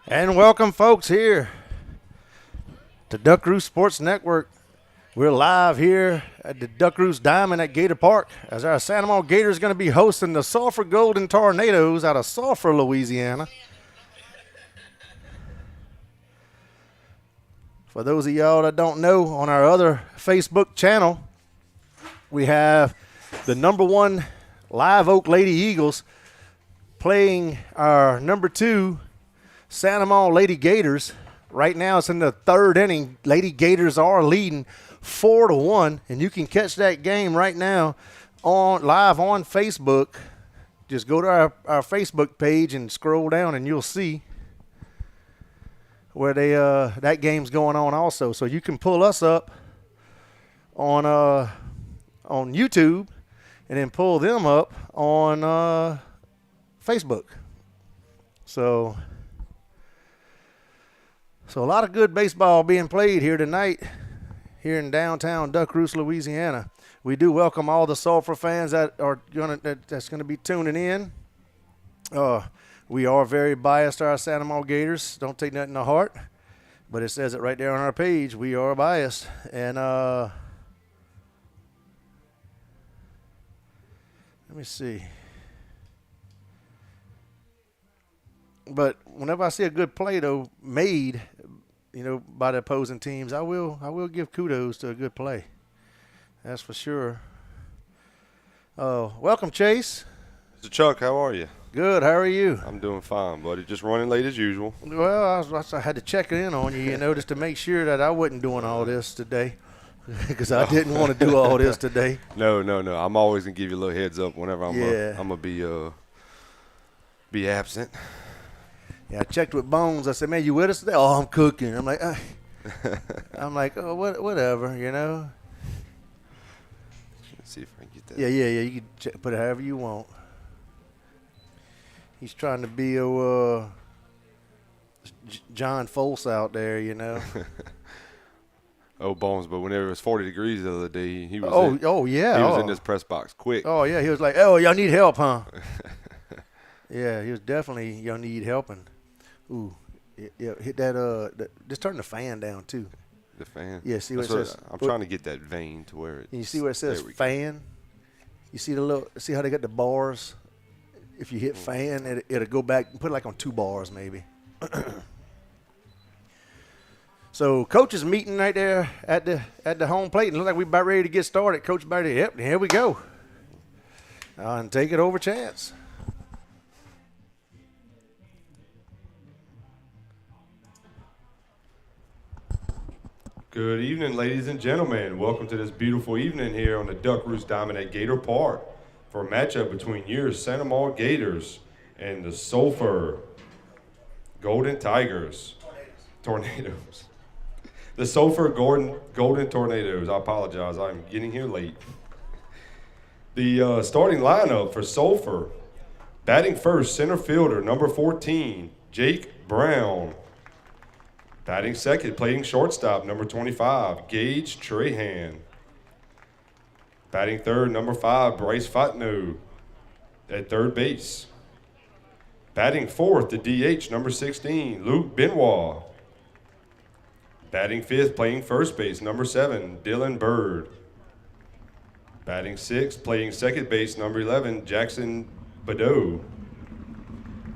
And welcome, folks, here to Duck Roost Sports Network. We're live here at the Duck Roost Diamond at Gator Park as our Santa Monica Gators is going to be hosting the Sulphur Golden Tornadoes out of Sulphur, Louisiana. For those of y'all that don't know, on our other Facebook channel, we have the #1 Live Oak Lady Eagles playing our #2 Santa Monica Lady Gators. Right now it's in the third inning. Lady Gators are leading 4-1, and you can catch that game right now live on Facebook. Just go to our Facebook page and scroll down, and you'll see where that game's going on also. So you can pull us up on YouTube and then pull them up on Facebook. So a lot of good baseball being played here tonight here in downtown Duck Roost, Louisiana. We do welcome all the Sulphur fans that's gonna be tuning in. We are very biased to our Santa Monica Gators. Don't take nothing to heart, but it says it right there on our page. We are biased, and let me see. But whenever I see a good play though made, by the opposing teams, I will give kudos to a good play. That's for sure. Welcome, Chase. Mr. Chuck, how are you? Good. How are you? I'm doing fine, buddy. Just running late as usual. Well, I had to check in on you, just to make sure that I wasn't doing all this today, because I didn't want to do all this today. No. I'm always gonna give you a little heads up whenever I'm gonna be absent. Yeah, I checked with Bones. I said, "Man, you with us today?" "Oh, I'm cooking." I'm like, "Oh, whatever, Let's see if I can get that. Yeah. You can put it however you want. He's trying to be John Folse out there, Oh, Bones, but whenever it was 40 degrees the other day, he was. Yeah. He was in this press box quick. Oh yeah, he was like, "Oh, y'all need help, huh?" Yeah, he was definitely y'all need helping. Ooh, yeah, hit that. Just turn the fan down too. The fan. Yeah, see what it says. I'm trying to get that vein to where it. You see where it says fan? You see see how they got the bars? If you hit fan, it'll go back and put it like on 2 bars maybe. So coach's meeting right there at the home plate, and it looks like we're about ready to get started. Coach Barry, yep, here we go. And take it over, Chance. Good evening, ladies and gentlemen. Welcome to this beautiful evening here on the Duck Roost Diamond at Gator Park for a matchup between your Santa Monica Gators and the Sulphur Golden Tigers. Tornadoes. The Sulphur Golden Tornadoes. I apologize. I'm getting here late. The starting lineup for Sulphur. Batting first, center fielder, number 14, Jake Brown. Batting second, playing shortstop, number 25, Gage Trahan. Batting third, number 5, Bryce Fatno at third base. Batting fourth, the DH, number 16, Luke Benoit. Batting fifth, playing first base, number 7, Dylan Bird. Batting sixth, playing second base, number 11, Jackson Badeau.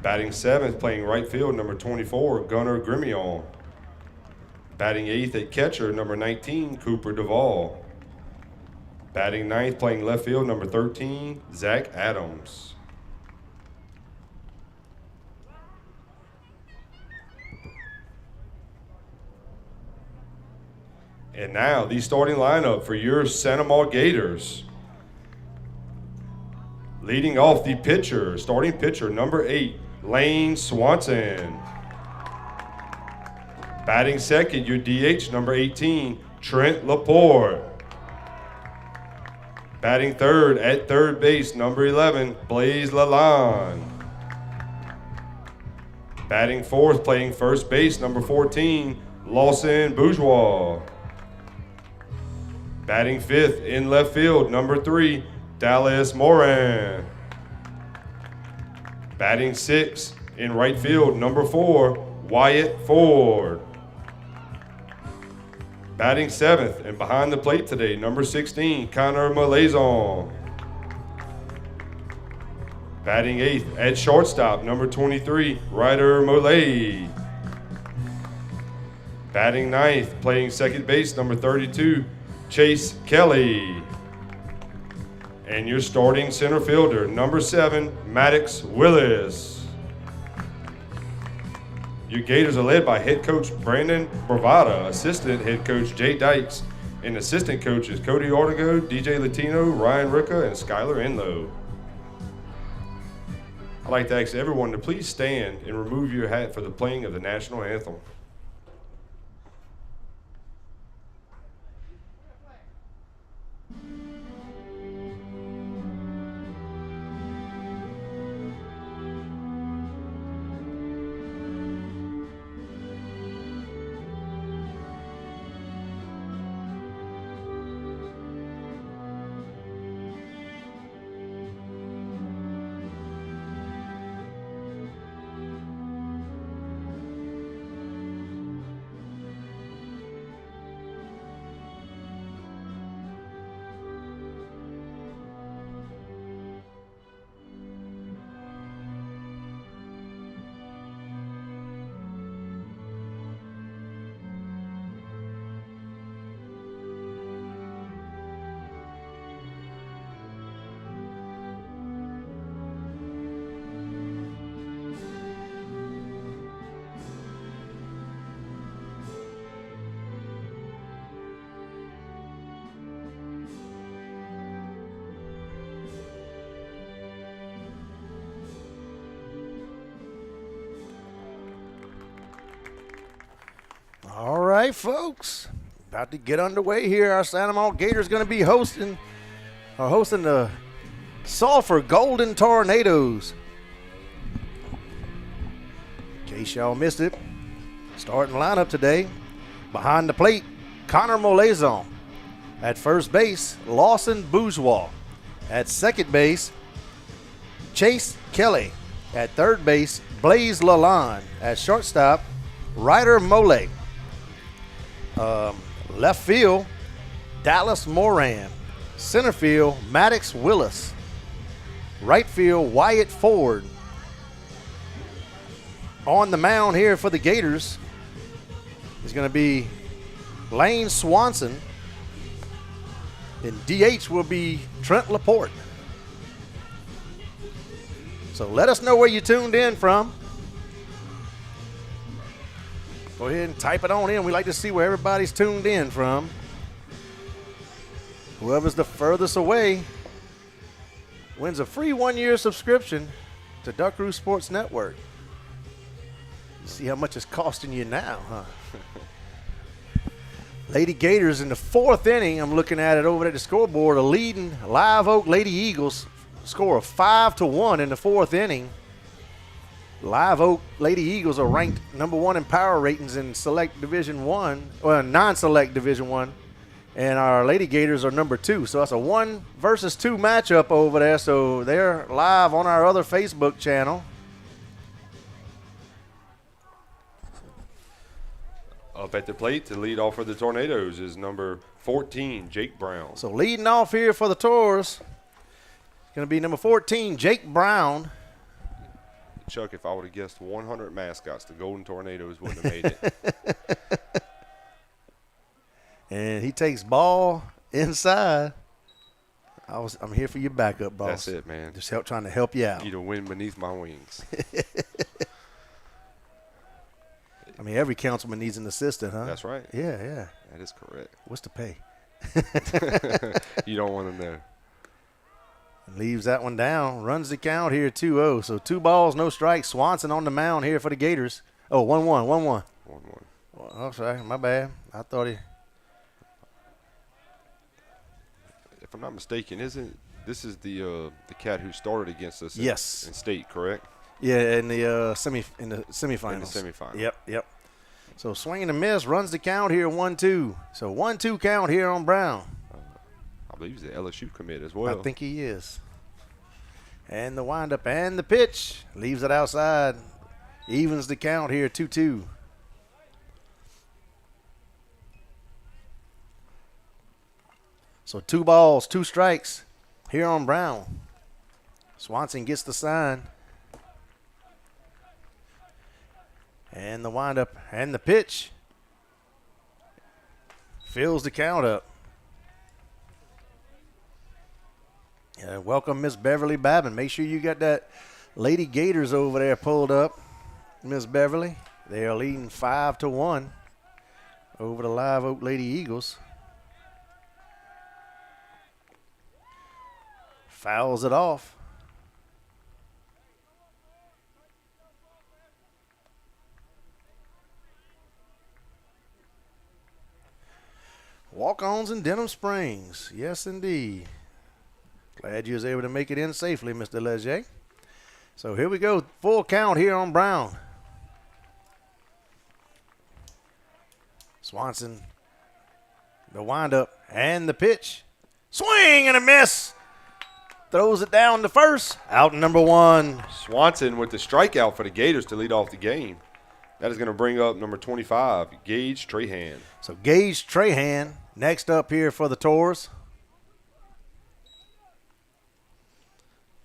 Batting seventh, playing right field, number 24, Gunnar Grimion. Batting eighth at catcher, number 19, Cooper Duvall. Batting ninth, playing left field, number 13, Zach Adams. And now, the starting lineup for your Santa Monica Gators. Leading off the pitcher, starting pitcher, number 8, Lane Swanson. Batting second, your DH, number 18, Trent Laporte. Batting third, at third base, number 11, Blaze Lalonde. Batting fourth, playing first base, number 14, Lawson Bourgeois. Batting fifth, in left field, number 3, Dallas Moran. Batting sixth, in right field, number 4, Wyatt Ford. Batting 7th and behind the plate today, number 16, Connor Malazon. Batting 8th at shortstop, number 23, Ryder Molay. Batting 9th, playing second base, number 32, Chase Kelly. And your starting center fielder, number 7, Maddox Willis. Your Gators are led by head coach Brandon Bravada, assistant head coach Jay Dykes, and assistant coaches Cody Ortego, DJ Latino, Ryan Ricca, and Skylar Enlow. I'd like to ask everyone to please stand and remove your hat for the playing of the national anthem. All right, folks, about to get underway here. Our Santa Monica Gators going to be hosting the Sulphur Golden Tornadoes. In case y'all missed it, starting lineup today, behind the plate, Connor Malazon. At first base, Lawson Bourgeois. At second base, Chase Kelly. At third base, Blaze Lalonde. At shortstop, Ryder Molay. Left field, Dallas Moran. Center field, Maddox Willis. Right field, Wyatt Ford. On the mound here for the Gators is going to be Lane Swanson. And DH will be Trent Laporte. So let us know where you tuned in from. Go ahead and type it on in. We like to see where everybody's tuned in from. Whoever's the furthest away wins a free 1-year subscription to Duck Roost Sports Network. You see how much it's costing you now, huh? Lady Gators in the 4th inning. I'm looking at it over at the scoreboard. A leading Live Oak Lady Eagles score of 5-1 in the 4th inning. Live Oak Lady Eagles are ranked number 1 in power ratings in Select Division 1, or non-Select Division 1, and our Lady Gators are number 2. So that's a 1 versus 2 matchup over there. So they're live on our other Facebook channel. Up at the plate to lead off for the Tornadoes is number 14, Jake Brown. So leading off here for the Tours is going to be number 14, Jake Brown. Chuck, if I would have guessed 100 mascots, the Golden Tornadoes wouldn't have made it. And he takes ball inside. I'm here for your backup, boss. That's it, man. Just trying to help you out. You to win beneath my wings. I mean, every councilman needs an assistant, huh? That's right. Yeah. That is correct. What's the pay? You don't want to know. Leaves that one down. Runs the count here 2-0. So 2 balls, no strikes. Swanson on the mound here for the Gators. Oh, 1-1. 1-1. 1-1. Oh, sorry. My bad. I thought he. If I'm not mistaken, this is the cat who started against us yes. in state, correct? Yeah, in the semifinals. In the semifinals. Yep. So swing and a miss. Runs the count here 1-2. So 1-2 count here on Brown. I believe he's the LSU commit as well. I think he is. And the windup and the pitch. Leaves it outside. Evens the count here, 2-2. So 2 balls, 2 strikes here on Brown. Swanson gets the sign. And the windup and the pitch. Fills the count up. Welcome, Miss Beverly Babin. Make sure you got that Lady Gators over there pulled up, Miss Beverly. They are leading 5-1 over the Live Oak Lady Eagles. Fouls it off. Walk-ons in Denham Springs. Yes, indeed. Glad you was able to make it in safely, Mr. Leger. So here we go. Full count here on Brown. Swanson, the windup and the pitch. Swing and a miss. Throws it down to first. Out number 1. Swanson with the strikeout for the Gators to lead off the game. That is going to bring up number 25, Gage Trahan. So Gage Trahan next up here for the Tours.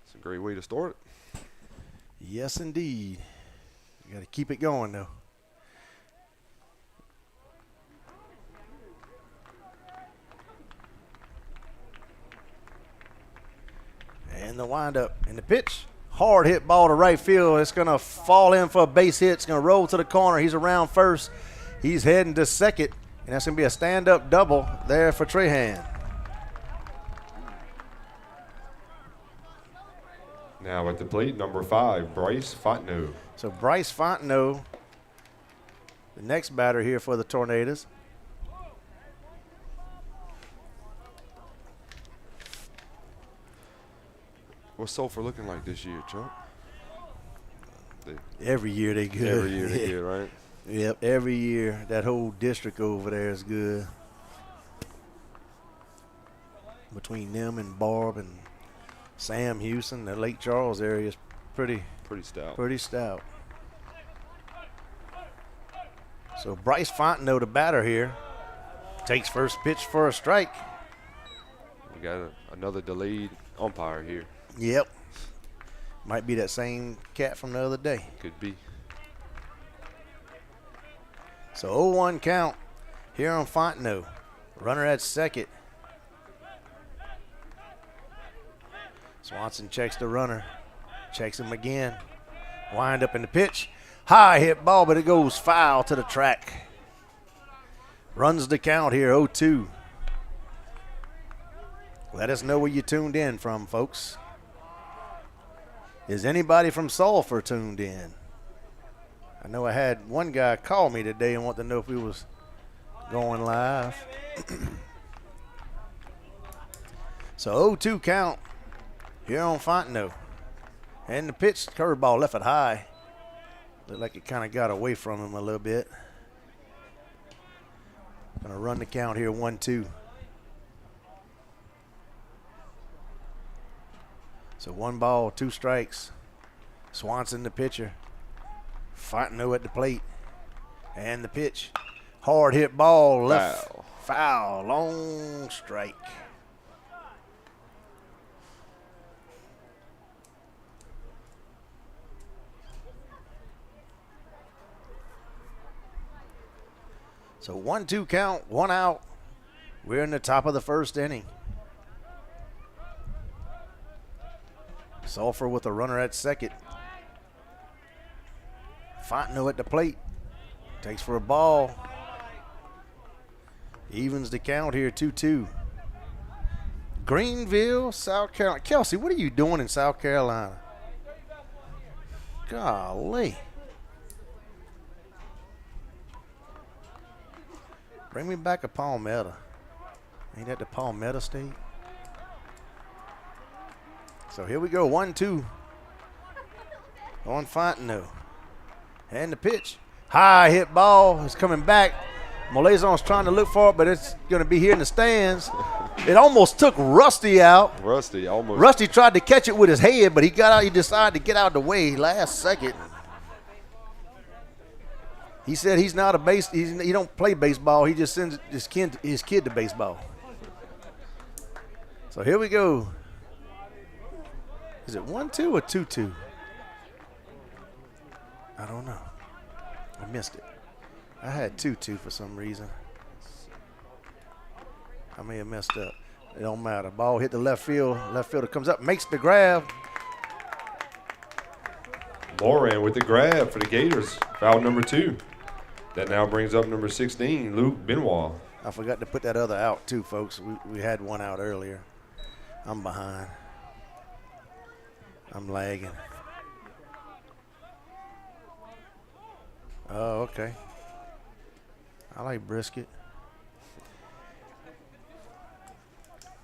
It's a great way to start it. Yes, indeed. You got to keep it going, though. And the windup and the pitch. Hard hit ball to right field. It's going to fall in for a base hit. It's going to roll to the corner. He's around first. He's heading to second. And that's going to be a stand-up double there for Trahan. Now at the plate, number 5, Bryce Fontenot. So Bryce Fontenot, the next batter here for the Tornadoes. What's Sulphur looking like this year, Chuck? Every year they good. Every year they good, right? Yep, every year. That whole district over there is good. Between them and Barb and Sam Houston, the Lake Charles area is pretty stout. Pretty stout. So Bryce Fontenot, the batter here, takes first pitch for a strike. We got another delayed umpire here. Yep. Might be that same cat from the other day. Could be. So 0-1 count here on Fontenot. Runner at second. Swanson checks the runner. Checks him again. Wind up in the pitch. High hit ball, but it goes foul to the track. Runs the count here, 0-2. Let us know where you tuned in from, folks. Is anybody from Sulphur tuned in? I know I had one guy call me today and want to know if we was going live. So 0-2 count here on Fontenot. And the pitch, curveball, left it high. Looked like it kind of got away from him a little bit. Gonna run the count here, 1-2. So 1 ball, 2 strikes. Swanson the pitcher. Fontenot at the plate. And the pitch. Hard hit ball, left. Foul, long strike. So 1-2 count, 1 out. We're in the top of the first inning. Sulphur with a runner at second. Fontenot at the plate. Takes for a ball. Evens the count here, 2-2. Greenville, South Carolina. Kelsey, what are you doing in South Carolina? Golly. Bring me back a Palmetto. Ain't that the Palmetto State? So here we go, 1-2 on Fontenot. And the pitch. High hit ball is coming back. Molazon's trying to look for it, but it's going to be here in the stands. It almost took Rusty out. Rusty almost. Rusty tried to catch it with his head, but he got out. He decided to get out of the way last second. He said he's not a he don't play baseball. He just sends his kid to baseball. So here we go. Is it 1-2 or 2-2? I don't know. I missed it. I had 2-2 for some reason. I may have messed up. It don't matter. Ball hit the left field. Left fielder comes up, makes the grab. Moran with the grab for the Gators. Foul number 2. That now brings up number 16, Luke Benoit. I forgot to put that other out too, folks. We had one out earlier. I'm behind. I'm lagging. Oh, okay. I like brisket.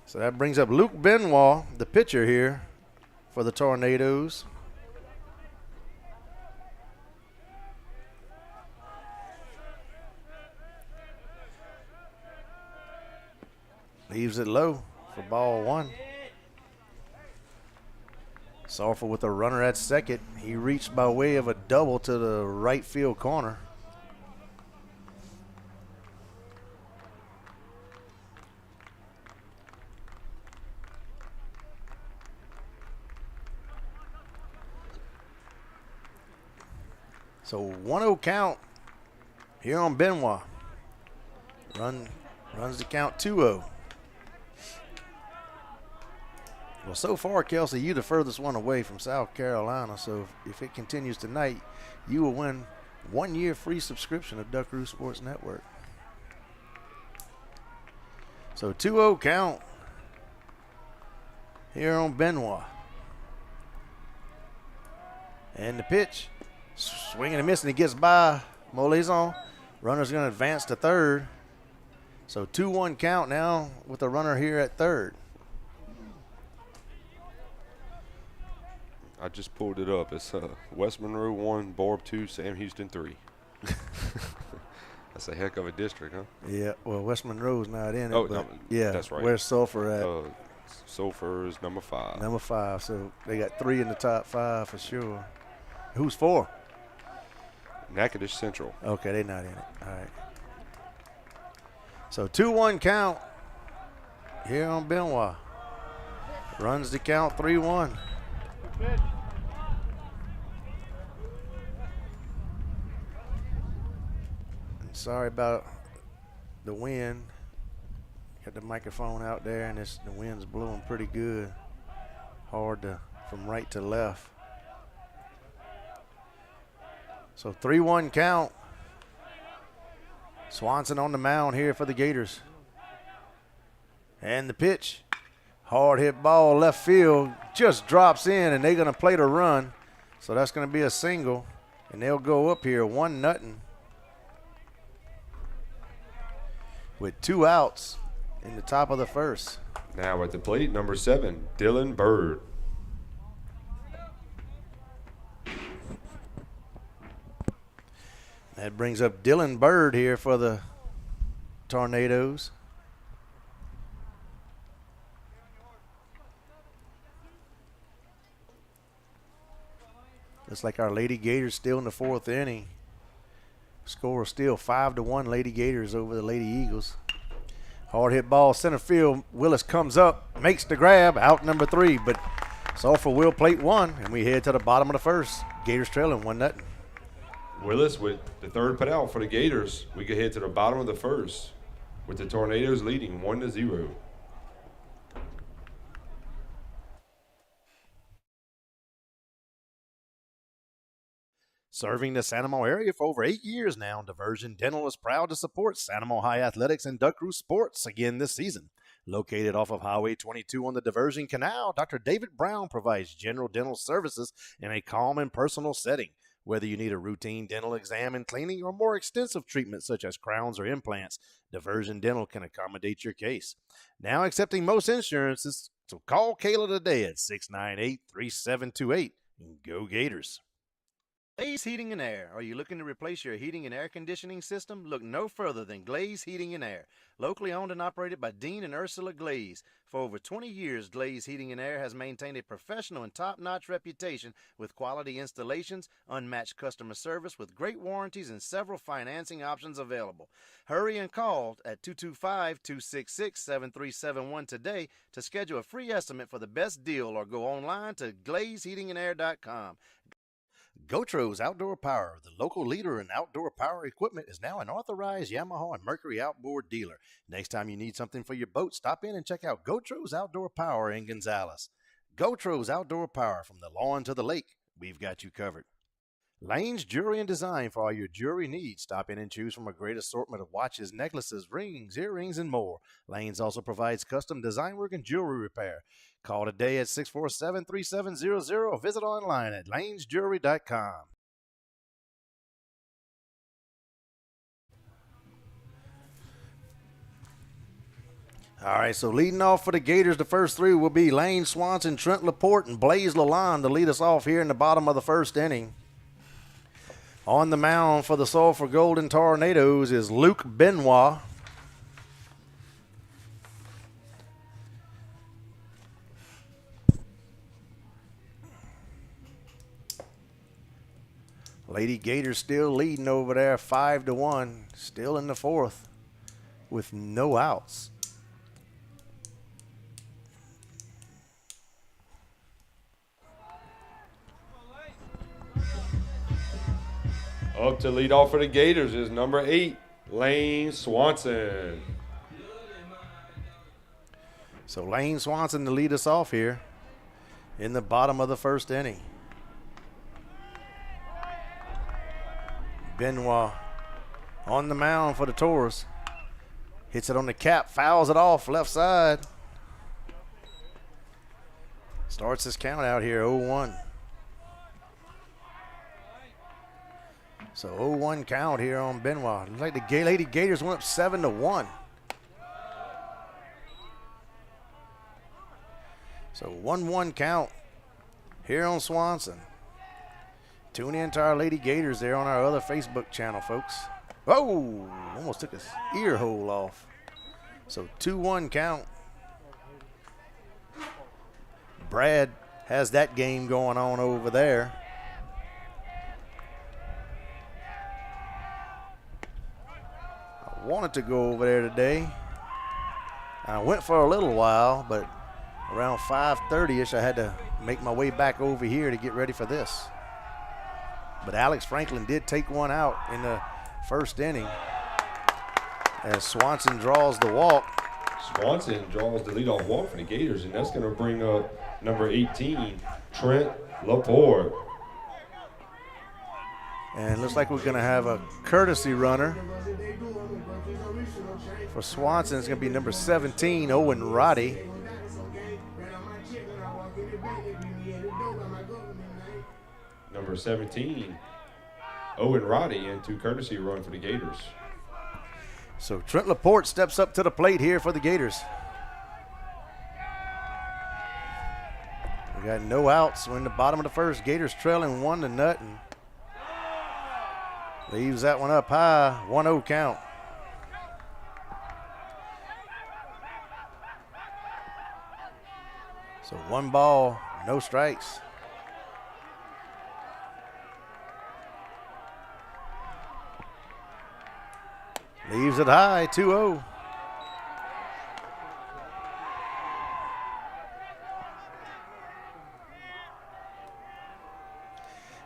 So that brings up Luke Benoit, the pitcher here for the Tornadoes. Leaves it low for ball 1. Sulphur with a runner at second. He reached by way of a double to the right field corner. So 1-0 count here on Benoit. Runs the count 2-0. Well, so far, Kelsey, you the furthest one away from South Carolina. So if it continues tonight, you will win 1 year free subscription of Duck Roost Sports Network. So 2-0 count here on Benoit. And the pitch, swinging and missing. He gets by Molizon. Runner's going to advance to third. So 2-1 count now with the runner here at third. I just pulled it up. It's West Monroe 1, Borb 2, Sam Houston 3. That's a heck of a district, huh? Yeah, well, West Monroe's not in it. Oh, but no, yeah, that's right. Where's Sulphur at? Sulphur is number 5. Number 5, so they got 3 in the top 5 for sure. Who's 4? Natchitoches Central. Okay, they're not in it. All right. So 2-1 count here on Benoit. Runs the count 3-1. Sorry about the wind. Got the microphone out there, and the wind's blowing pretty good. Hard from right to left. So 3-1 count. Swanson on the mound here for the Gators. And the pitch. Hard hit ball left field. Just drops in, and they're going to play the run. So that's going to be a single. And they'll go up here 1-0. With 2 outs in the top of the first. Now at the plate, number 7, Dylan Bird. That brings up Dylan Bird here for the Tornadoes. Looks like our Lady Gators still in the 4th inning. Score is still 5-1 Lady Gators over the Lady Eagles. Hard hit ball center field. Willis comes up, makes the grab, out number 3, but Sulphur will plate 1, and we head to the bottom of the first. Gators trailing 1-0. Willis with the third put out for the Gators. We can head to the bottom of the first with the Tornadoes leading 1-0. Serving the Sanamo area for over 8 years now, Diversion Dental is proud to support Sanamo High Athletics and Duck Roost Sports again this season. Located off of Highway 22 on the Diversion Canal, Dr. David Brown provides general dental services in a calm and personal setting. Whether you need a routine dental exam and cleaning or more extensive treatments such as crowns or implants, Diversion Dental can accommodate your case. Now accepting most insurances, so call Kayla today at 698-3728. Go Gators. Glaze Heating and Air. Are you looking to replace your heating and air conditioning system? Look no further than Glaze Heating and Air. Locally owned and operated by Dean and Ursula Glaze. For over 20 years, Glaze Heating and Air has maintained a professional and top-notch reputation with quality installations, unmatched customer service with great warranties, and several financing options available. Hurry and call at 225-266-7371 today to schedule a free estimate for the best deal, or go online to glazeheatingandair.com. Gotro's Outdoor Power, the local leader in outdoor power equipment, is now an authorized Yamaha and Mercury outboard dealer. Next time you need something for your boat, stop in and check out Gotro's Outdoor Power in Gonzales. Gotro's Outdoor Power, from the lawn to the lake, we've got you covered. Lane's Jewelry and Design for all your jewelry needs. Stop in and choose from a great assortment of watches, necklaces, rings, earrings, and more. Lane's also provides custom design work and jewelry repair. Call today at 647-3700 or visit online at lanesjewelry.com. All right, so leading off for the Gators, the first three will be Lane Swanson, Trent Laporte, and Blaze Lalonde to lead us off here in the bottom of the first inning. On the mound for the Sulphur Golden Tornadoes is Luke Benoit. Lady Gators still leading over there 5-1, still in the fourth with no outs. Up to lead off for the Gators is number 8, Lane Swanson. So Lane Swanson to lead us off here in the bottom of the first inning. Benoit on the mound for the Taurus. Hits it on the cap, fouls it off left side. Starts this count out here, 0-1. So 0-1 count here on Benoit. Looks like the Lady Gators went up 7-1. So 1-1 count here on Swanson. Tune in to our Lady Gators there on our other Facebook channel, folks. Oh, almost took his ear hole off. So 2-1 count. Brad has that game going on over there. I wanted to go over there today. I went for a little while, but around 5:30ish I had to make my way back over here to get ready for this. But Alex Franklin did take one out in the first inning as Swanson draws the walk. Swanson draws the leadoff walk for the Gators, and that's going to bring up number 18, Trent Laporte. And it looks like we're going to have a courtesy runner for Swanson. It's going to be number 17, Owen Roddy. Number 17, Owen Roddy, into courtesy run for the Gators. So Trent Laporte steps up to the plate here for the Gators. We got no outs. We're in the bottom of the first. Gators trailing 1-0. Leaves that one up high. 1-0 count. So 1 ball, no strikes. Leaves it high, 2-0.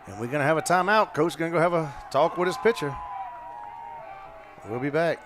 And we're going to have a timeout. Coach is going to go have a talk with his pitcher. We'll be back.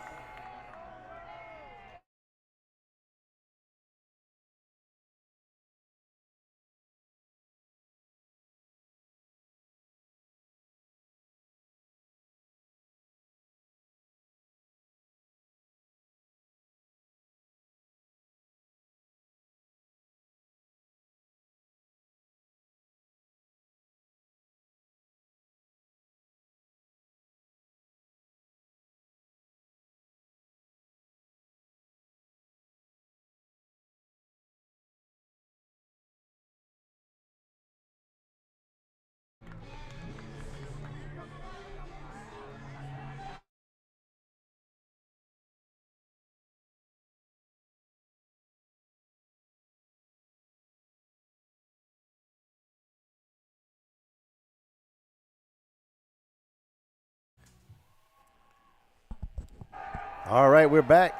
All right, we're back.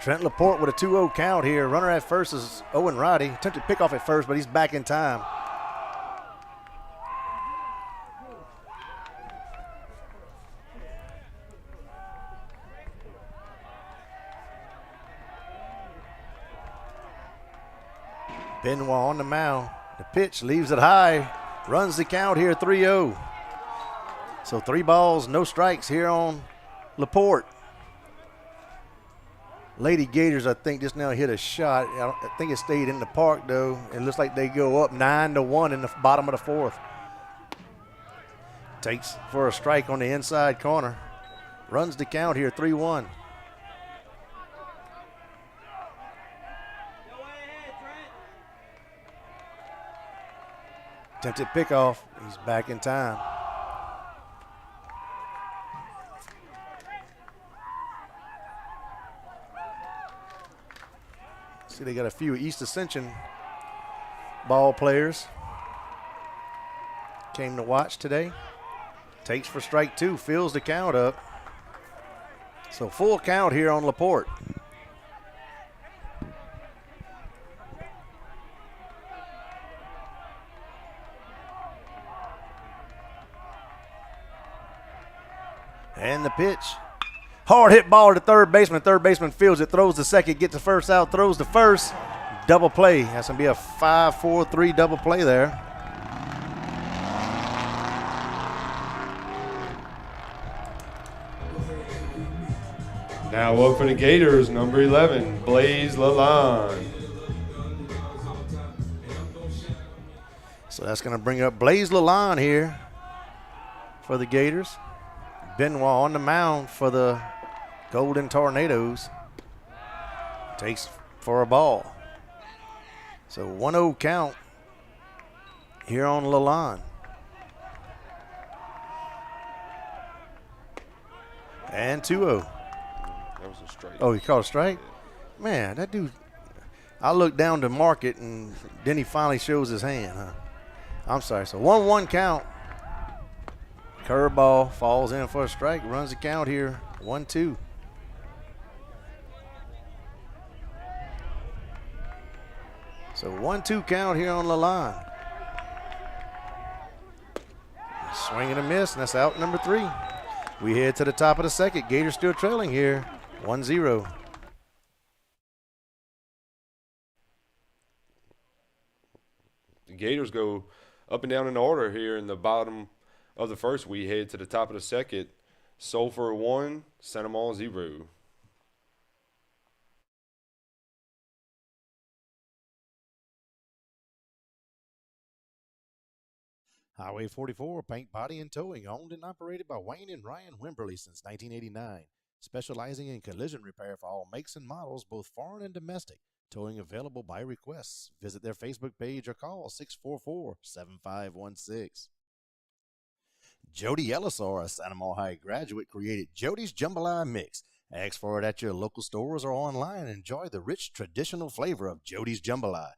Trent Laporte with a 2-0 count here. Runner at first is Owen Roddy. Attempted pickoff at first, but he's back in time. Benoit on the mound. The pitch leaves it high. Runs the count here, 3-0. So 3 balls, no strikes here on Laporte. Lady Gators, I think, just now hit a shot. I think it stayed in the park, though. It looks like they go up 9-1 in the bottom of the 4th. Takes for a strike on the inside corner. Runs the count here, 3-1. Attempted pickoff. He's back in time. See, they got a few East Ascension ball players. Came to watch today. Takes for strike 2, fills the count up. So full count here on Laporte. And the pitch. Hard hit ball to third baseman. Third baseman fields it, throws the second, gets the first out, throws the first. Double play. That's going to be a 5-4-3 double play there. Now up for the Gators, number 11, Blaze Lalonde. So that's going to bring up Blaze Lalonde here for the Gators. Benoit on the mound for the Golden Tornadoes. Takes for a ball. So 1-0 count here on Lalonde. And 2-0. That was a strike. Oh, he caught a strike? Man, that dude. I looked down to mark it, and then he finally shows his hand. Huh? I'm sorry. So 1-1 count. Curveball falls in for a strike. Runs the count here. 1-2. So 1-2 count here on Lalonde. Swing and a miss, and that's out number 3. We head to the top of the second. Gators still trailing here. 1-0. The Gators go up and down in order here in the bottom of the first. We head to the top of the second. Sulphur 1, Santa Maria 0. Highway 44, paint, body, and towing, owned and operated by Wayne and Ryan Wimberly since 1989. Specializing in collision repair for all makes and models, both foreign and domestic. Towing available by request. Visit their Facebook page or call 644-7516. Jody Ellisor, a Santa Maria High graduate, created Jody's Jambalaya Mix. Ask for it at your local stores or online and enjoy the rich traditional flavor of Jody's Jambalaya.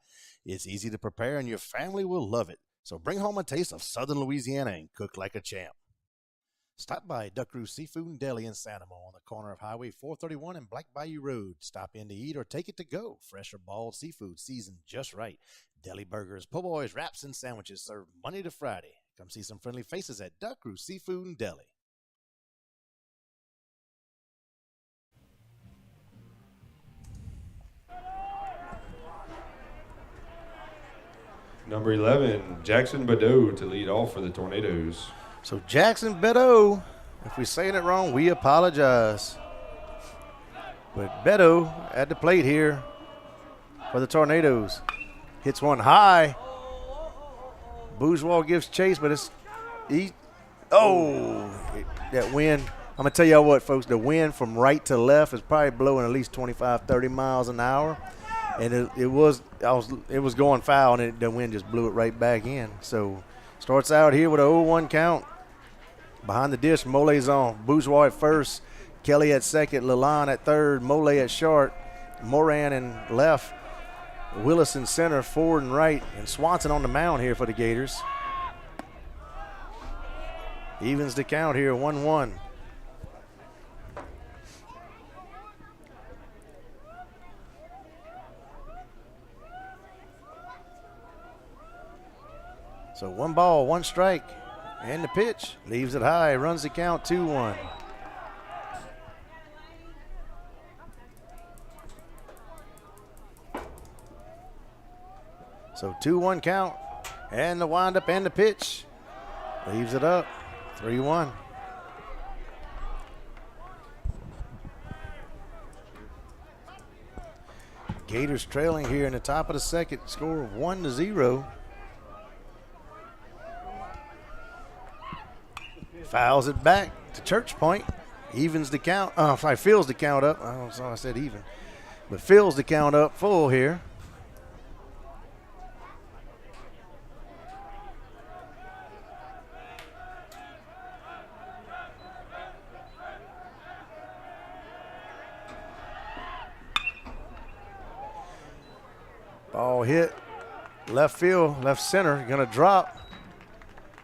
It's easy to prepare and your family will love it. So bring home a taste of Southern Louisiana and cook like a champ. Stop by Duck Roost Seafood and Deli in Santa Maria on the corner of Highway 431 and Black Bayou Road. Stop in to eat or take it to go. Fresh or balled seafood seasoned just right. Deli burgers, po' boys, wraps, and sandwiches served Monday to Friday. Come see some friendly faces at Duck Roost Seafood and Deli. Number 11, Jackson Badeau to lead off for the Tornadoes. So Jackson Beto, if we're saying it wrong, we apologize. But Beto at the plate here for the Tornadoes. Hits one high. Bourgeois gives chase, but that wind. I'm going to tell y'all what, folks, the wind from right to left is probably blowing at least 25, 30 miles an hour. And it was going foul, and the wind just blew it right back in. So starts out here with a 0-1 count. Behind the dish, Mole's on. Bourgeois at first, Kelly at second, Lalonde at third, Mole at short, Moran in left, Willis in center, forward and right, and Swanson on the mound here for the Gators. Evens the count here, 1-1. So 1 ball, 1 strike. And the pitch. Leaves it high. Runs the count 2-1. So 2-1 count. And the windup and the pitch. Leaves it up. 3-1. Gators trailing here in the top of the second, score of 1-0. Fouls it back to Church Point. Evens the count. Fills the count up. I don't know. I said even, but fills the count up full here. Ball hit left field, left center, going to drop.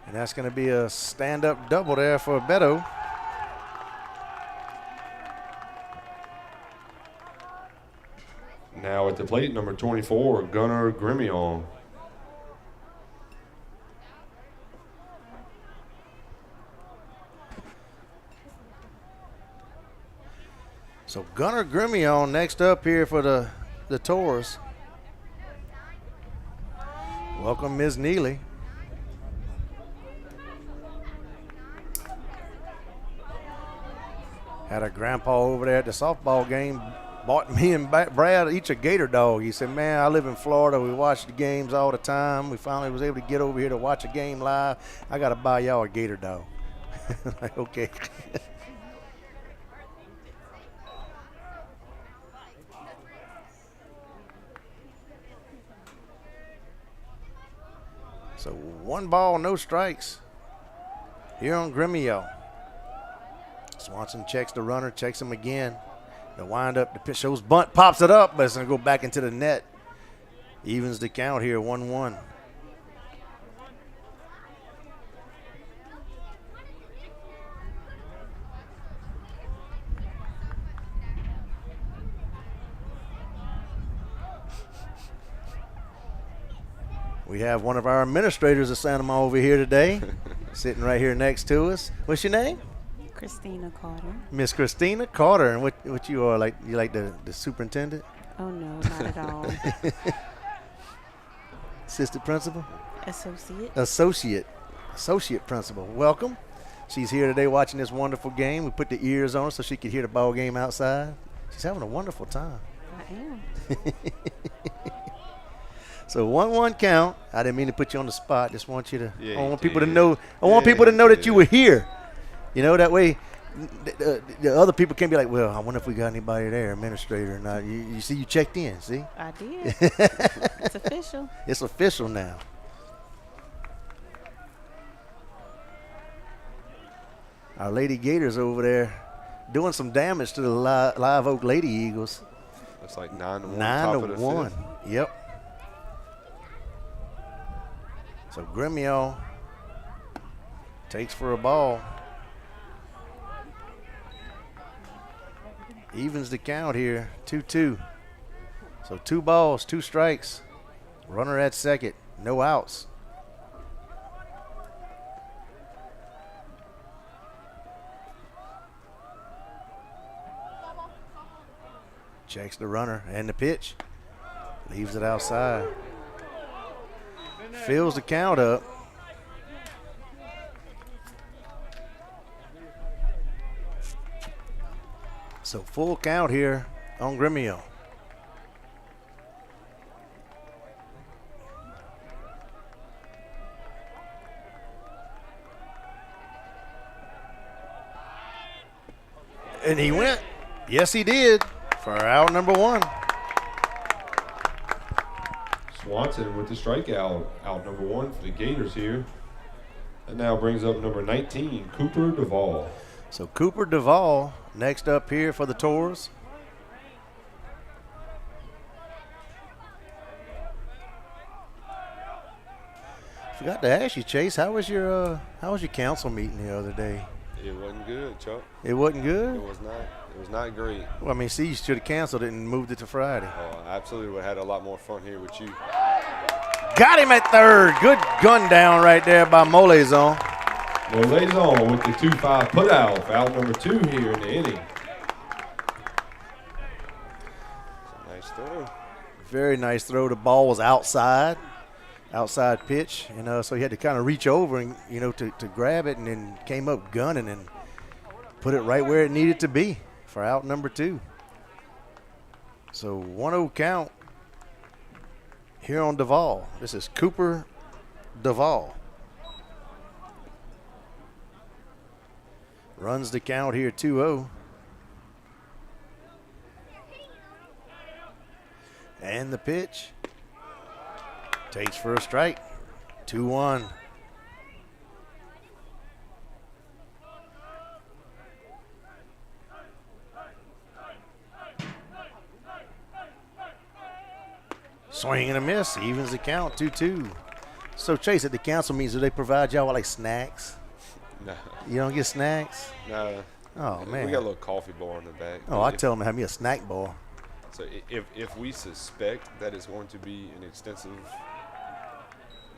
And that's going to be a stand-up double there for Beto. Now at the plate, number 24, Gunnar Grimion. So Gunnar Grimion next up here for the Tours. Welcome, Ms. Neely. Had a grandpa over there at the softball game. Bought me and Brad each a gator dog. He said, man, I live in Florida. We watch the games all the time. We finally was able to get over here to watch a game live. I got to buy y'all a gator dog. Like, okay. So 1 ball, no strikes here on Gremio. Swanson checks the runner, checks him again. The windup, the pitch shows bunt, pops it up, but it's going to go back into the net. Evens the count here, 1-1. We have one of our administrators of Santa Ma over here today, sitting right here next to us. What's your name? Christina Carter. Miss Christina Carter. And what you are, like, you like the superintendent? Oh, no, not at all. Assistant principal? Associate principal. Welcome. She's here today watching this wonderful game. We put the ears on her so she could hear the ball game outside. She's having a wonderful time. I am. So 1-1 count. I didn't mean to put you on the spot. Just want you to. Yeah, I want you people to did. know. I want people to know that you were here. You know, that way the other people can be like, well, I wonder if we got anybody there, administrator or not. You see, you checked in. See. I did. It's official. It's official now. Our Lady Gators over there doing some damage to the Live Oak Lady Eagles. Looks like 9-1. 9-1. Yep. So Gremio takes for a ball. Evens the count here, 2-2. So 2 balls, 2 strikes. Runner at second, no outs. Checks the runner and the pitch. Leaves it outside. Fills the count up. So full count here on Gremio. And he went. Yes, he did. For out number 1. Swanson with the strikeout, out number 1 for the Gators here. That now brings up number 19, Cooper Duvall. So Cooper Duvall next up here for the Tours. Forgot to ask you, Chase, how was your council meeting the other day? It wasn't good, Chuck. It wasn't good? It was not. It was not great. Well, I mean, see, you should have canceled it and moved it to Friday. I absolutely would have had a lot more fun here with you. Got him at third. Good gun down right there by Molezon. Molezon with the 2-5 put out. Foul number 2 here in the inning. Nice throw. Very nice throw. The ball was outside pitch, so he had to kind of reach over and, to grab it, and then came up gunning and put it right where it needed to be for out number 2. So 1-0 count here on Duvall. This is Cooper Duvall. Runs the count here 2-0. And the pitch. Takes for a strike. 2-1. Swing and a miss. Evens the count. 2-2. So, Chase, at the council meetings, do they provide y'all like snacks? No. You don't get snacks? No. Oh, man. We got a little coffee bar in the back. Oh, I tell them to have me a snack bar. So if we suspect that it's going to be an extensive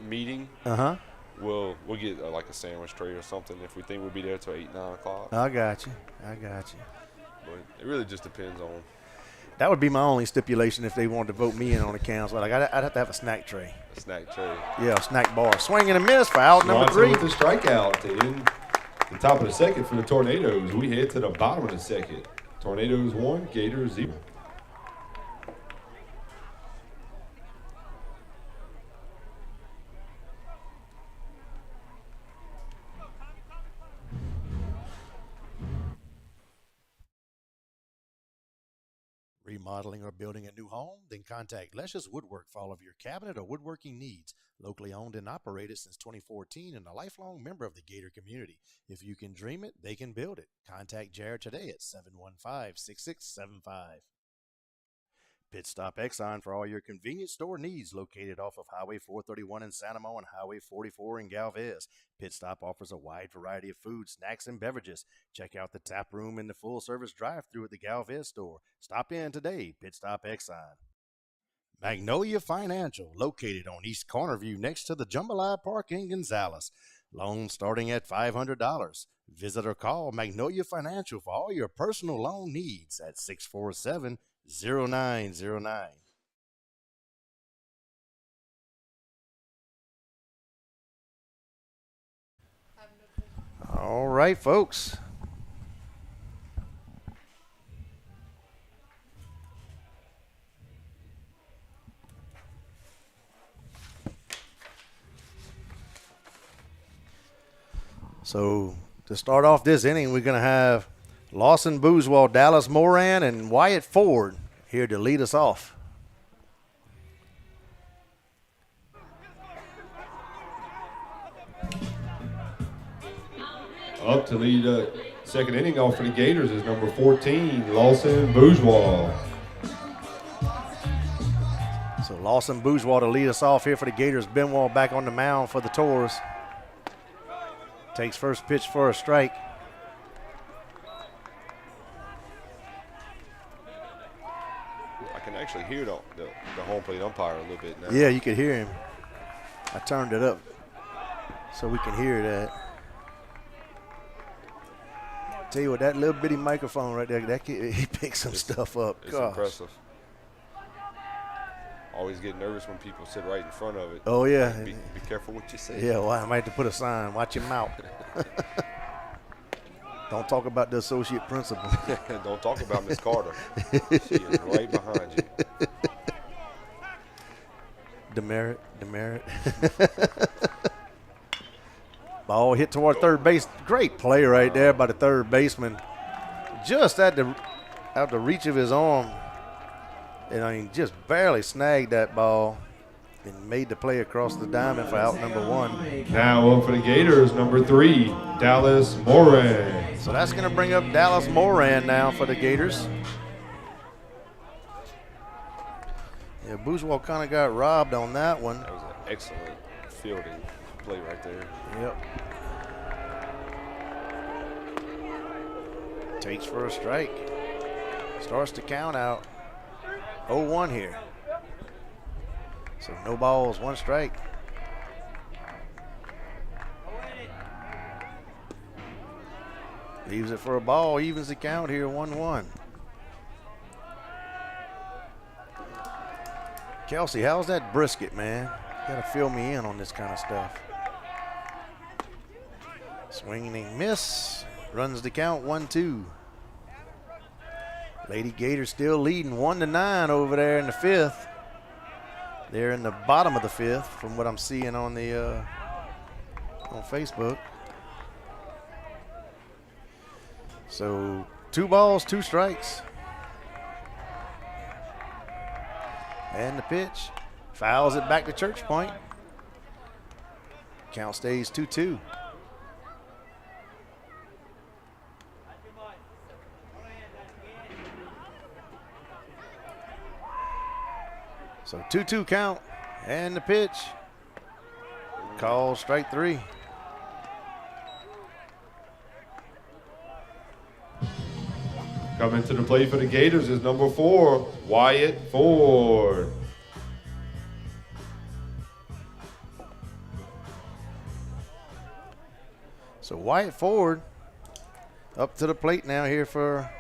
meeting, we'll get like a sandwich tray or something if we think we'll be there till 8, 9 o'clock. I got you. But it really just depends on. That would be my only stipulation if they wanted to vote me in on the council. Like I'd have to have a snack tray. A snack tray. Yeah, a snack bar. Swing and a miss for out number Swanson 3. with the strikeout to end the top of the second for the Tornadoes. We head to the bottom of the second. Tornadoes 1, Gators 0. Remodeling or building a new home? Then contact Leshes Woodwork for all of your cabinet or woodworking needs. Locally owned and operated since 2014 and a lifelong member of the Gator community. If you can dream it, they can build it. Contact Jared today at 715-6675. Pit Stop Exxon for all your convenience store needs, located off of Highway 431 in Santa Mo and Highway 44 in Galvez. Pit Stop offers a wide variety of food, snacks, and beverages. Check out the tap room and the full-service drive-thru at the Galvez store. Stop in today. Pit Stop Exxon. Magnolia Financial, located on East Cornerview next to the Jambalaya Park in Gonzales. Loans starting at $500. Visit or call Magnolia Financial for all your personal loan needs at 647-0909. All right, folks. So to start off this inning, we're going to have Lawson Bourgeois, Dallas Moran, and Wyatt Ford here to lead us off. Up to lead second inning off for the Gators is number 14, Lawson Bourgeois. So Lawson Bourgeois to lead us off here for the Gators. Benoit back on the mound for the Tours. Takes first pitch for a strike. I can actually hear the home plate umpire a little bit now. Yeah, you could hear him. I turned it up so we can hear that. Tell you what, that little bitty microphone right there, he picks some stuff up. It's Gosh. impressive. Always get nervous when people sit right in front of it. Oh, yeah. Be careful what you say. Yeah, well, I might have to put a sign. Watch your mouth. Don't talk about the associate principal. Don't talk about Miss Carter. She is right behind you. Demerit. Ball hit toward third base. Great play right there by the third baseman. Just out the reach of his arm. And I mean, just barely snagged that ball and made the play across the diamond for out number 1. Now up for the Gators, number 3, Dallas Moran. So that's going to bring up Dallas Moran now for the Gators. Yeah, Bourgeois kind of got robbed on that one. That was an excellent fielding play right there. Yep. Takes for a strike. Starts to count out. 0-1 here. So no balls, 1 strike. Leaves it for a ball, evens the count here, 1-1. Kelsey, how's that brisket, man? You gotta fill me in on this kind of stuff. Swinging and miss. Runs the count, 1-2. Lady Gators still leading 1-9 over there in the 5th. They're in the bottom of the 5th from what I'm seeing on the on Facebook. So 2 balls, 2 strikes. And the pitch. Fouls it back to Church Point. Count stays 2-2. So 2-2 count. And the pitch. Call strike 3. Coming to the plate for the Gators is number 4, Wyatt Ford. So Wyatt Ford up to the plate now here for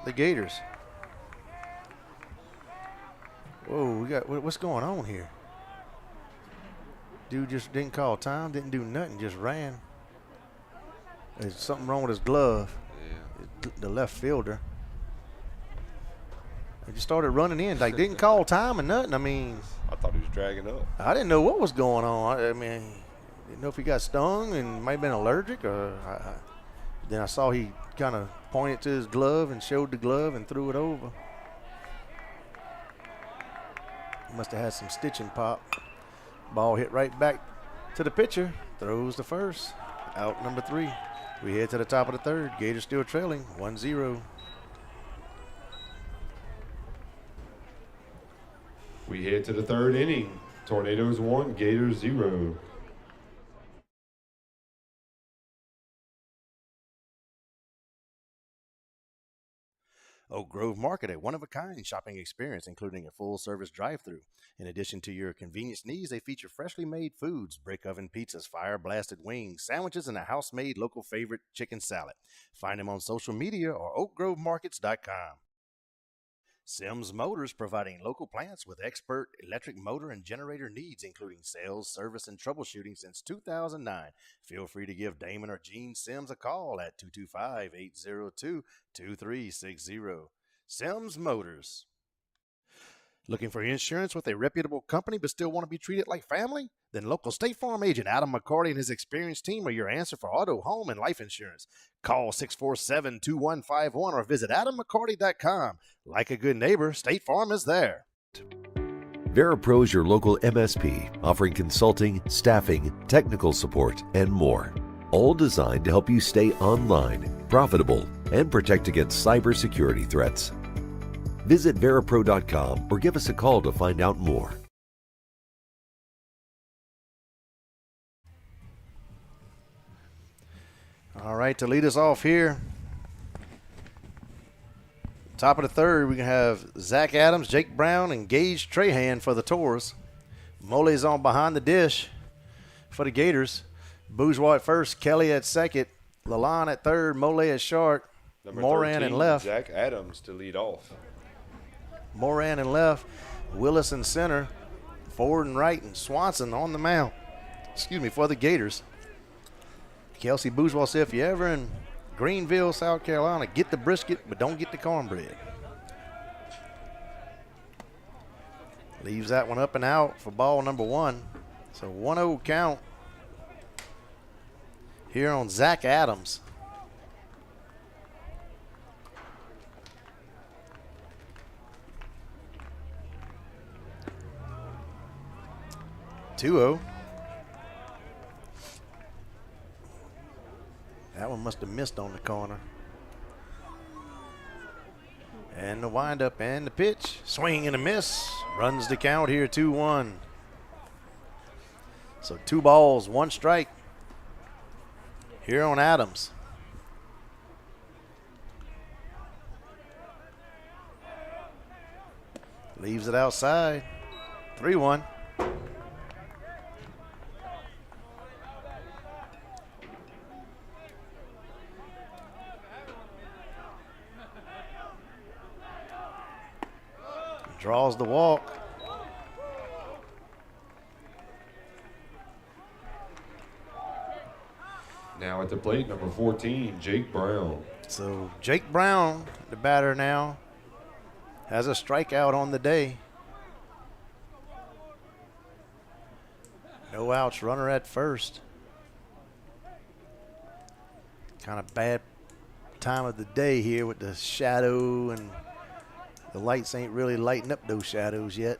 the Gators. Whoa, we got what's going on here? Dude just didn't call time, didn't do nothing, just ran. There's something wrong with his glove. Yeah. The left fielder. He just started running in. Like, didn't call time or nothing. I mean, I thought he was dragging up. I didn't know what was going on. I mean, didn't know if he got stung and might have been allergic or. Then I saw he kind of pointed to his glove and showed the glove and threw it over. Must have had some stitching pop. Ball hit right back to the pitcher. Throws the first. Out number 3. We head to the top of the 3rd. Gators still trailing 1-0. We head to the 3rd inning. Tornadoes 1, Gators 0. Oak Grove Market, a one-of-a-kind shopping experience, including a full-service drive-thru. In addition to your convenience needs, they feature freshly made foods, brick-oven pizzas, fire-blasted wings, sandwiches, and a house-made local favorite chicken salad. Find them on social media or oakgrovemarkets.com. Sims Motors, providing local plants with expert electric motor and generator needs, including sales, service, and troubleshooting since 2009. Feel free to give Damon or Gene Sims a call at 225-802-2360. Sims Motors. Looking for insurance with a reputable company but still want to be treated like family? Then local State Farm agent Adam McCarty and his experienced team are your answer for auto, home, and life insurance. Call 647-2151 or visit AdamMcCarty.com. Like a good neighbor, State Farm is there. VeraPro is your local MSP, offering consulting, staffing, technical support, and more. All designed to help you stay online, profitable, and protect against cybersecurity threats. Visit VeraPro.com or give us a call to find out more. All right, to lead us off here, top of the 3rd, we can have Zach Adams, Jake Brown, and Gage Trahan for the Tours. Mole's on behind the dish for the Gators. Bourgeois at first, Kelly at second, Lalonde at 3rd, Mole at short, Number Moran 13, in left. Zach Adams to lead off. Moran in left, Willis in center, Ford in right, and Swanson on the mound. For the Gators. Kelsey Bourgeois said, if you're ever in Greenville, South Carolina, get the brisket, but don't get the cornbread. Leaves that one up and out for ball number 1. So 1-0 count here on Zach Adams. Two-0. That one must have missed on the corner. And the windup and the pitch. Swing and a miss. Runs the count here, 2-1. So 2 balls, 1 strike here on Adams. Leaves it outside. 3-1. Draws the walk. Now at the plate, number 14, Jake Brown. So Jake Brown, the batter now, has a strikeout on the day. No outs, runner at first. Kind of bad time of the day here with the shadow, and the lights ain't really lighting up those shadows yet.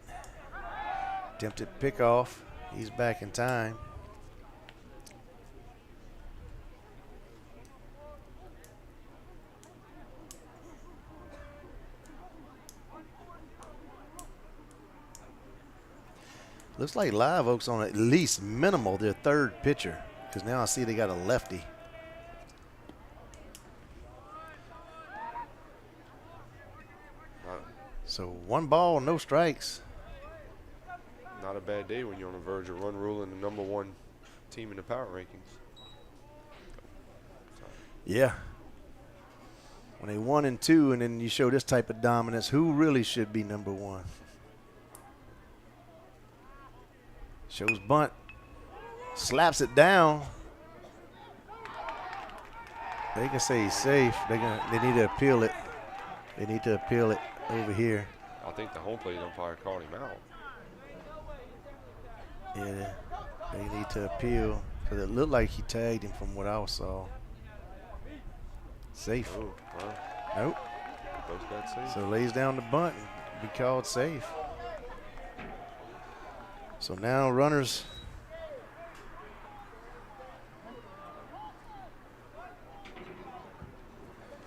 Attempted pickoff. He's back in time. Looks like Live Oak's on at least minimal their third pitcher, because now I see they got a lefty. So 1 ball, no strikes. Not a bad day when you're on the verge of run rule and the number 1 team in the power rankings. Yeah. When they 1 and 2, and then you show this type of dominance, who really should be number 1? Shows bunt, slaps it down. They can say he's safe. They need to appeal it. They need to appeal it over here. I think the home plate umpire called him out. Yeah, they need to appeal, because it looked like he tagged him from what I saw. Safe. Oh, well, Nope. both got safe. So lays down the bunt and be called safe. So now runners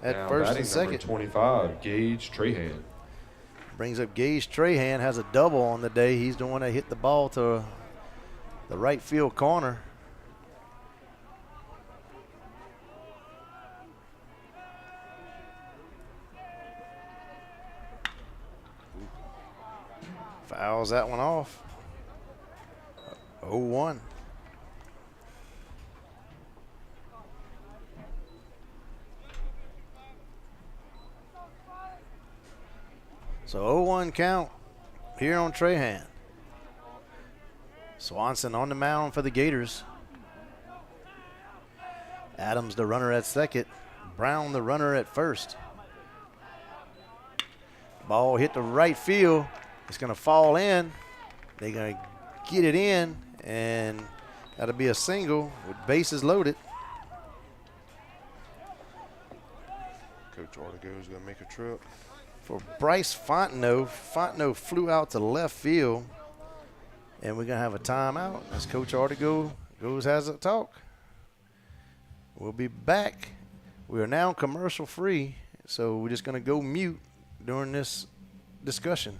at Now first batting and second. number 25, Gage Trahan. Brings up Gage Trahan, has a double on the day. He's the one that hit the ball to the right field corner. Fouls that one off. 0-1. So 0-1 count here on Trahan. Swanson on the mound for the Gators. Adams the runner at second. Brown the runner at first. Ball hit the right field. It's going to fall in. They're going to get it in, and that'll be a single with bases loaded. Coach Artigo is going to make a trip. For Bryce Fontenot. Fontenot flew out to left field, and we're going to have a timeout as Coach Artigo has a talk. We'll be back. We are now commercial free, so we're just going to go mute during this discussion.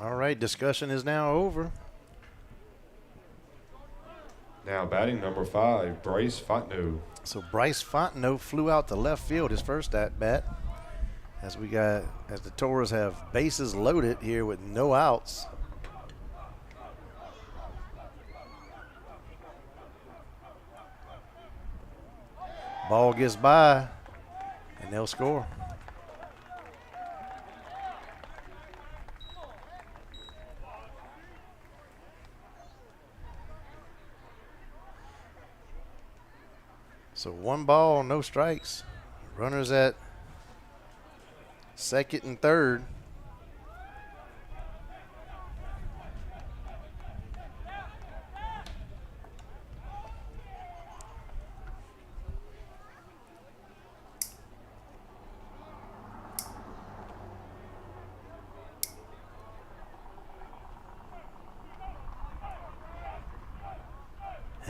All right, discussion is now over. Now batting number 5, Bryce Fontenot. So Bryce Fontenot flew out to left field his first at bat. As the Toros have bases loaded here with no outs. Ball gets by, and they'll score. So 1 ball, no strikes. Runners at second and third.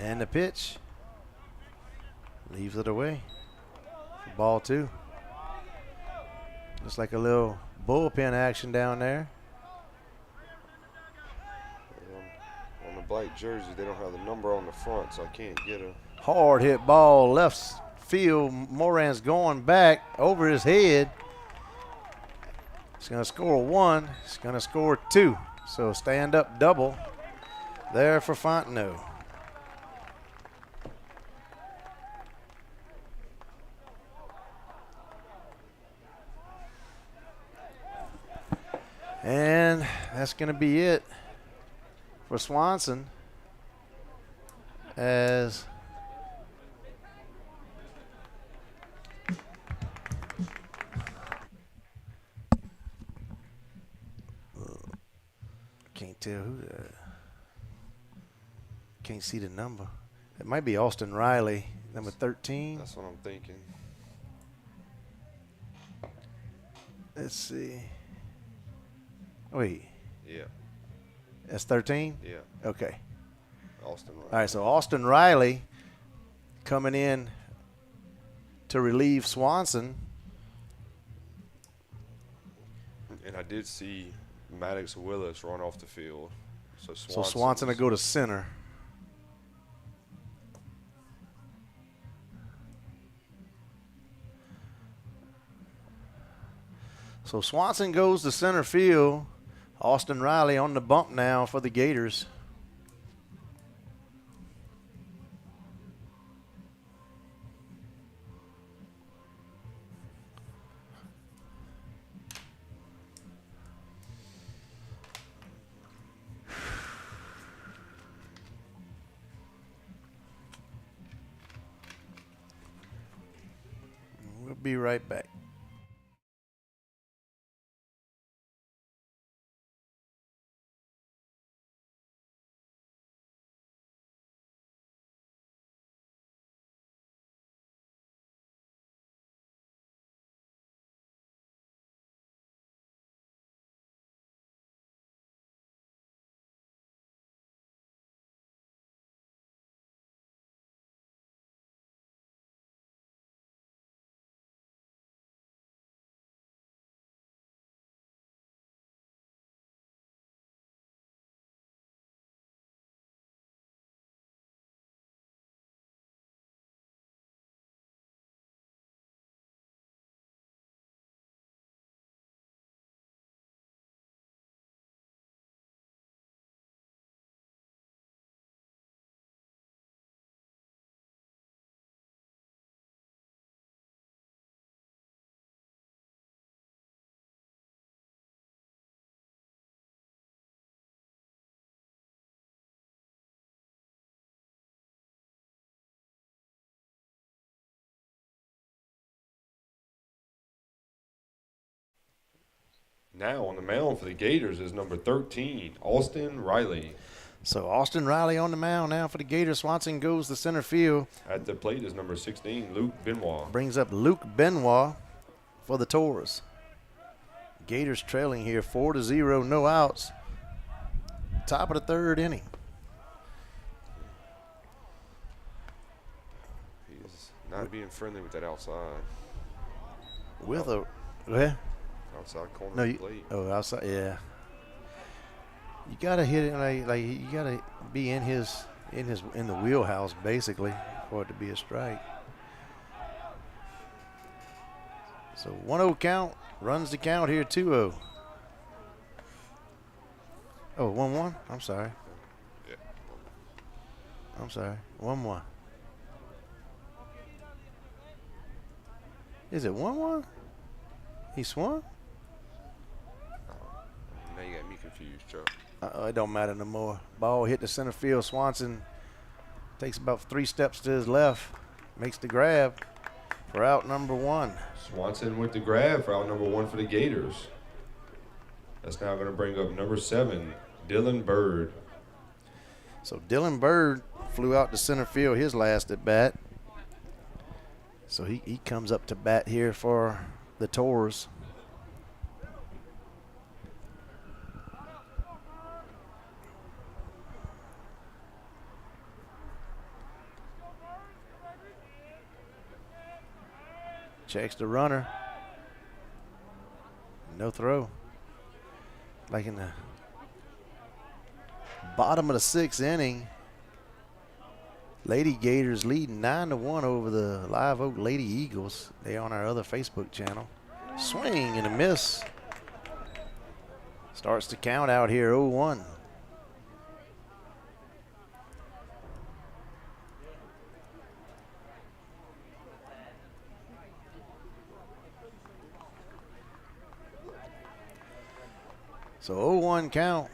And the pitch. Leaves it away. Ball 2. Looks like a little bullpen action down there. On the black jersey, they don't have the number on the front, so I can't get a. Hard hit ball left field. Moran's going back over his head. He's going to score 1. He's going to score 2. So stand up double there for Fontenot. And that's going to be it for Swanson as can't tell who can't see the number. It might be Austin Riley, number 13. That's what I'm thinking. Let's see. Wait, Yeah. that's 13? Yeah. Okay. Austin Riley. All right, so Austin Riley coming in to relieve Swanson. And I did see Maddox Willis run off the field. So Swanson will go to center. So Swanson goes to center field. Austin Riley on the bump now for the Gators. We'll be right back. Now on the mound for the Gators is number 13, Austin Riley. So Austin Riley on the mound now for the Gators. Swanson goes to center field. At the plate is number 16, Luke Benoit. Brings up Luke Benoit for the Taurus. Gators trailing here 4-0, no outs. Top of the third inning. He's not being friendly with that outside. With a yeah. Outside corner No, of the you, plate. oh, outside, yeah. You gotta hit it like you gotta be in the wheelhouse basically for it to be a strike. So 1-0 count, runs the count here 2-0. Oh, 1-1. I'm sorry. Yeah. I'm sorry. 1-1. Is it 1-1? He swung? Now you got me confused, Chuck. It don't matter no more. Ball hit the center field. Swanson takes about 3 steps to his left, makes the grab for out number 1. Swanson with the grab for out number 1 for the Gators. That's now going to bring up number 7, Dylan Bird. So Dylan Bird flew out to center field his last at bat. So he comes up to bat here for the Taurs. Checks the runner. No throw. Like in the bottom of the 6th inning, Lady Gators leading 9-1 over the Live Oak Lady Eagles. They on our other Facebook channel. Swing and a miss. Starts to count out here 0-1. So 0-1 count.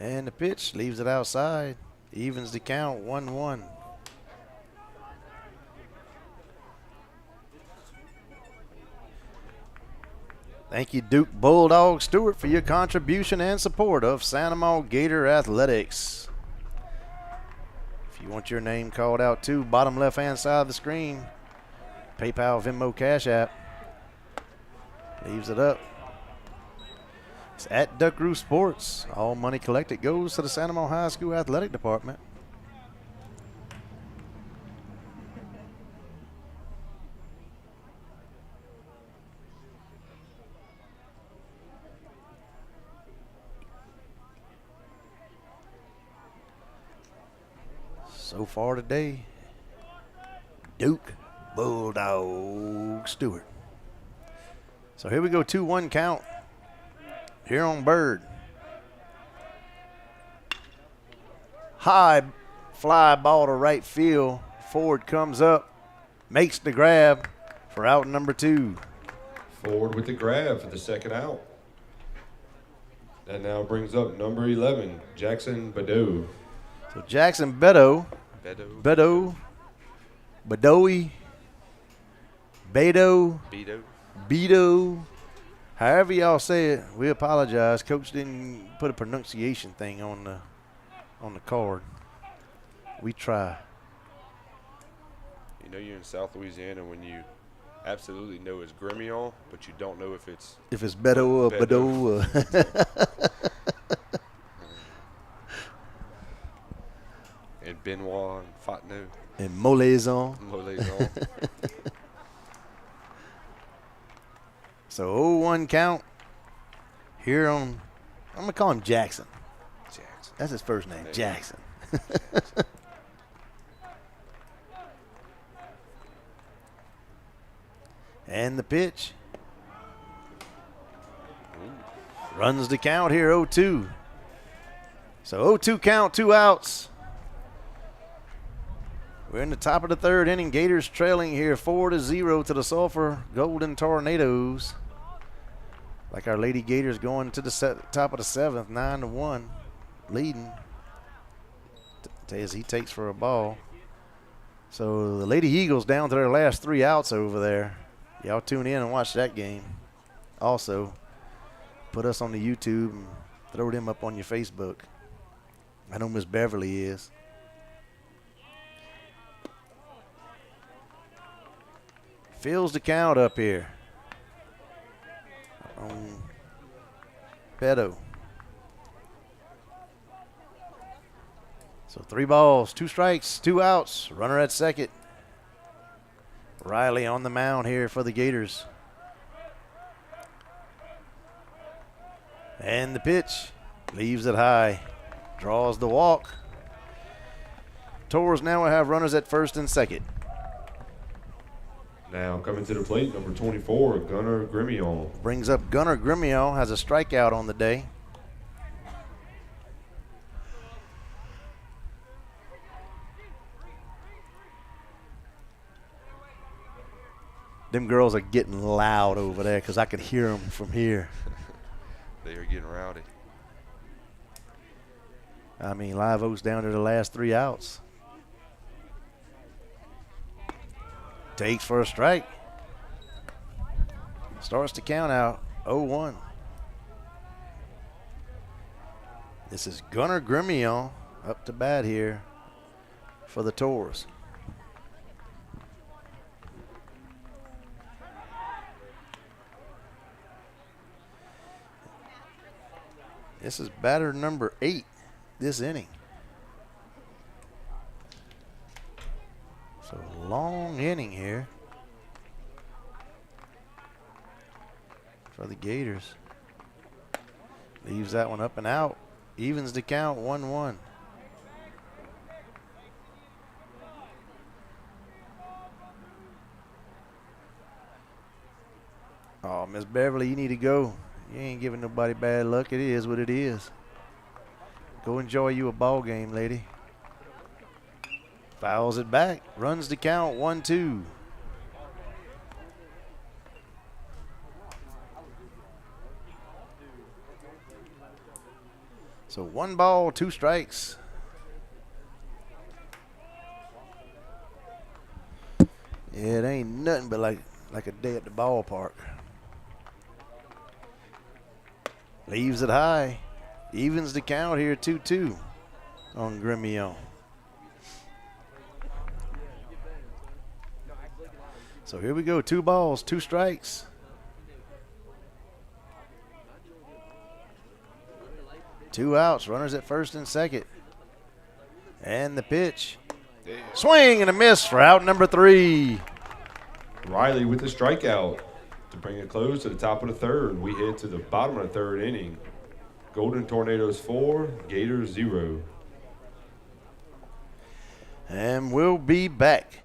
And the pitch leaves it outside. Evens the count 1-1. Thank you, Duke Bulldog Stewart, for your contribution and support of Sanamaw Gator Athletics. If you want your name called out too, bottom left-hand side of the screen, PayPal, Venmo, Cash App. Leaves it up. It's at Duck Roof Sports. All money collected goes to the Sanamaw High School Athletic Department. So far today, Duke Bulldog Stewart. So here we go, 2-1 count here on Bird. High fly ball to right field. Ford comes up, makes the grab for out number 2. Ford with the grab for the second out. That now brings up number 11, Jackson Badeau. So Jackson Beto, Bedoe, Beto, however y'all say it, we apologize. Coach didn't put a pronunciation thing on the card. We try. You know you're in South Louisiana when you absolutely know it's Gremion, but you don't know if it's Beto or Bedo. and Benoit and Fontenot. And Molaison. Molaison. So 0-1 count here on, I'm going to call him Jackson. Jackson. That's his first name, Jackson. And the pitch. Runs the count here, 0-2. So 0-2 count, 2 outs. We're in the top of the 3rd inning. Gators trailing here 4-0 to the Sulphur Golden Tornadoes. Like our Lady Gators going to the top of the 7th, 9-1, leading. As he takes for a ball. So the Lady Eagles down to their last 3 outs over there. Y'all tune in and watch that game. Also, put us on the YouTube and throw them up on your Facebook. I know Miss Beverly is. Fills the count up here on Beto. So 3 balls, 2 strikes, 2 outs. Runner at second. Riley on the mound here for the Gators. And the pitch leaves it high. Draws the walk. Tours now will have runners at first and second. Now coming to the plate, number 24, Gunnar Grimion. Brings up Gunnar Grimion, has a strikeout on the day. Them girls are getting loud over there because I could hear them from here. They are getting rowdy. I mean, Live Oak's down to the last 3 outs. Takes for a strike. Starts to count out 0-1. This is Gunnar Grimion up to bat here for the Tours. This is batter number 8 this inning. So long inning here for the Gators. Leaves that one up and out. Evens the count 1-1. Oh, Miss Beverly, you need to go. You ain't giving nobody bad luck. It is what it is. Go enjoy you a ball game, lady. Fouls it back. Runs the count 1-2. So 1 ball, 2 strikes. Yeah, it ain't nothing but like a day at the ballpark. Leaves it high. Evens the count here 2-2 on Gremillon. So here we go. 2 balls, 2 strikes. Two outs, runners at first and second. And the pitch. Swing and a miss for out number 3. Riley with the strikeout to bring it close to the top of the third. We head to the bottom of the third inning. Golden Tornadoes 4, Gators 0. And we'll be back.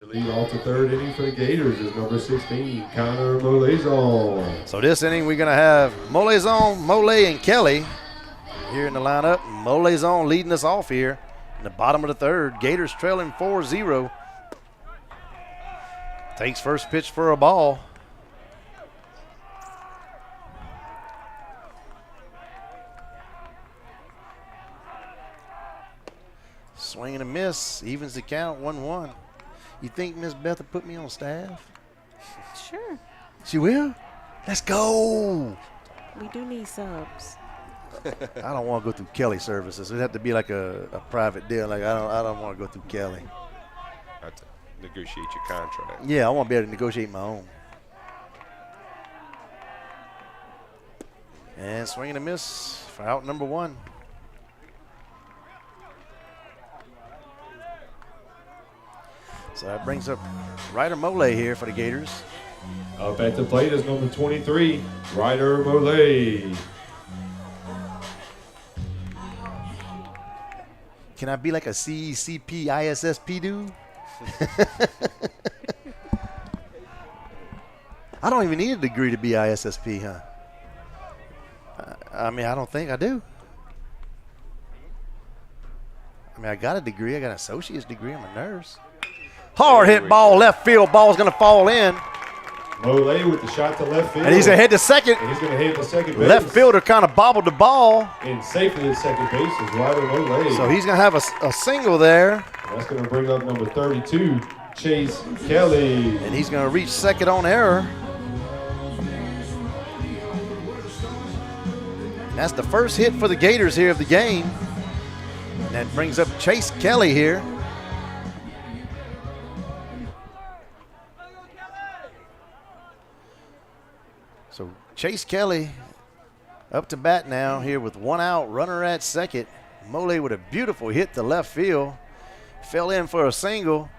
The lead off the third inning for the Gators is number 16, Connor Molezon. So this inning we're going to have Molezon, Mole, and Kelly here in the lineup. Molezon leading us off here in the bottom of the third. Gators trailing 4-0. Takes first pitch for a ball. Swing and a miss. Evens the count 1-1. You think Miss Beth will put me on staff? Sure. She will? Let's go. We do need subs. I don't want to go through Kelly services. It'd have to be like a private deal. Like I don't want to go through Kelly. Have to negotiate your contract. Yeah, I want to be able to negotiate my own. And swing and a miss for out number 1. So that brings up Ryder Mole here for the Gators. Up at the plate is number 23, Ryder Mole. Can I be like a CECP ISSP dude? I don't even need a degree to be ISSP, huh? I mean, I don't think I do. I mean, I got a degree. I got an associate's degree. I'm a nurse. Hard hit ball, left field. Ball's going to fall in. Mole with the shot to left field. And he's going to head to second. And he's going to head to second base. Left fielder kind of bobbled the ball. And safely at second base is Ryder Mole. So he's going to have a single there. And that's going to bring up number 32, Chase Kelly. And he's going to reach second on error. And that's the first hit for the Gators here of the game. And that brings up Chase Kelly here. So Chase Kelly up to bat now here with one out, runner at second. Mole with a beautiful hit to left field. Fell in for a single.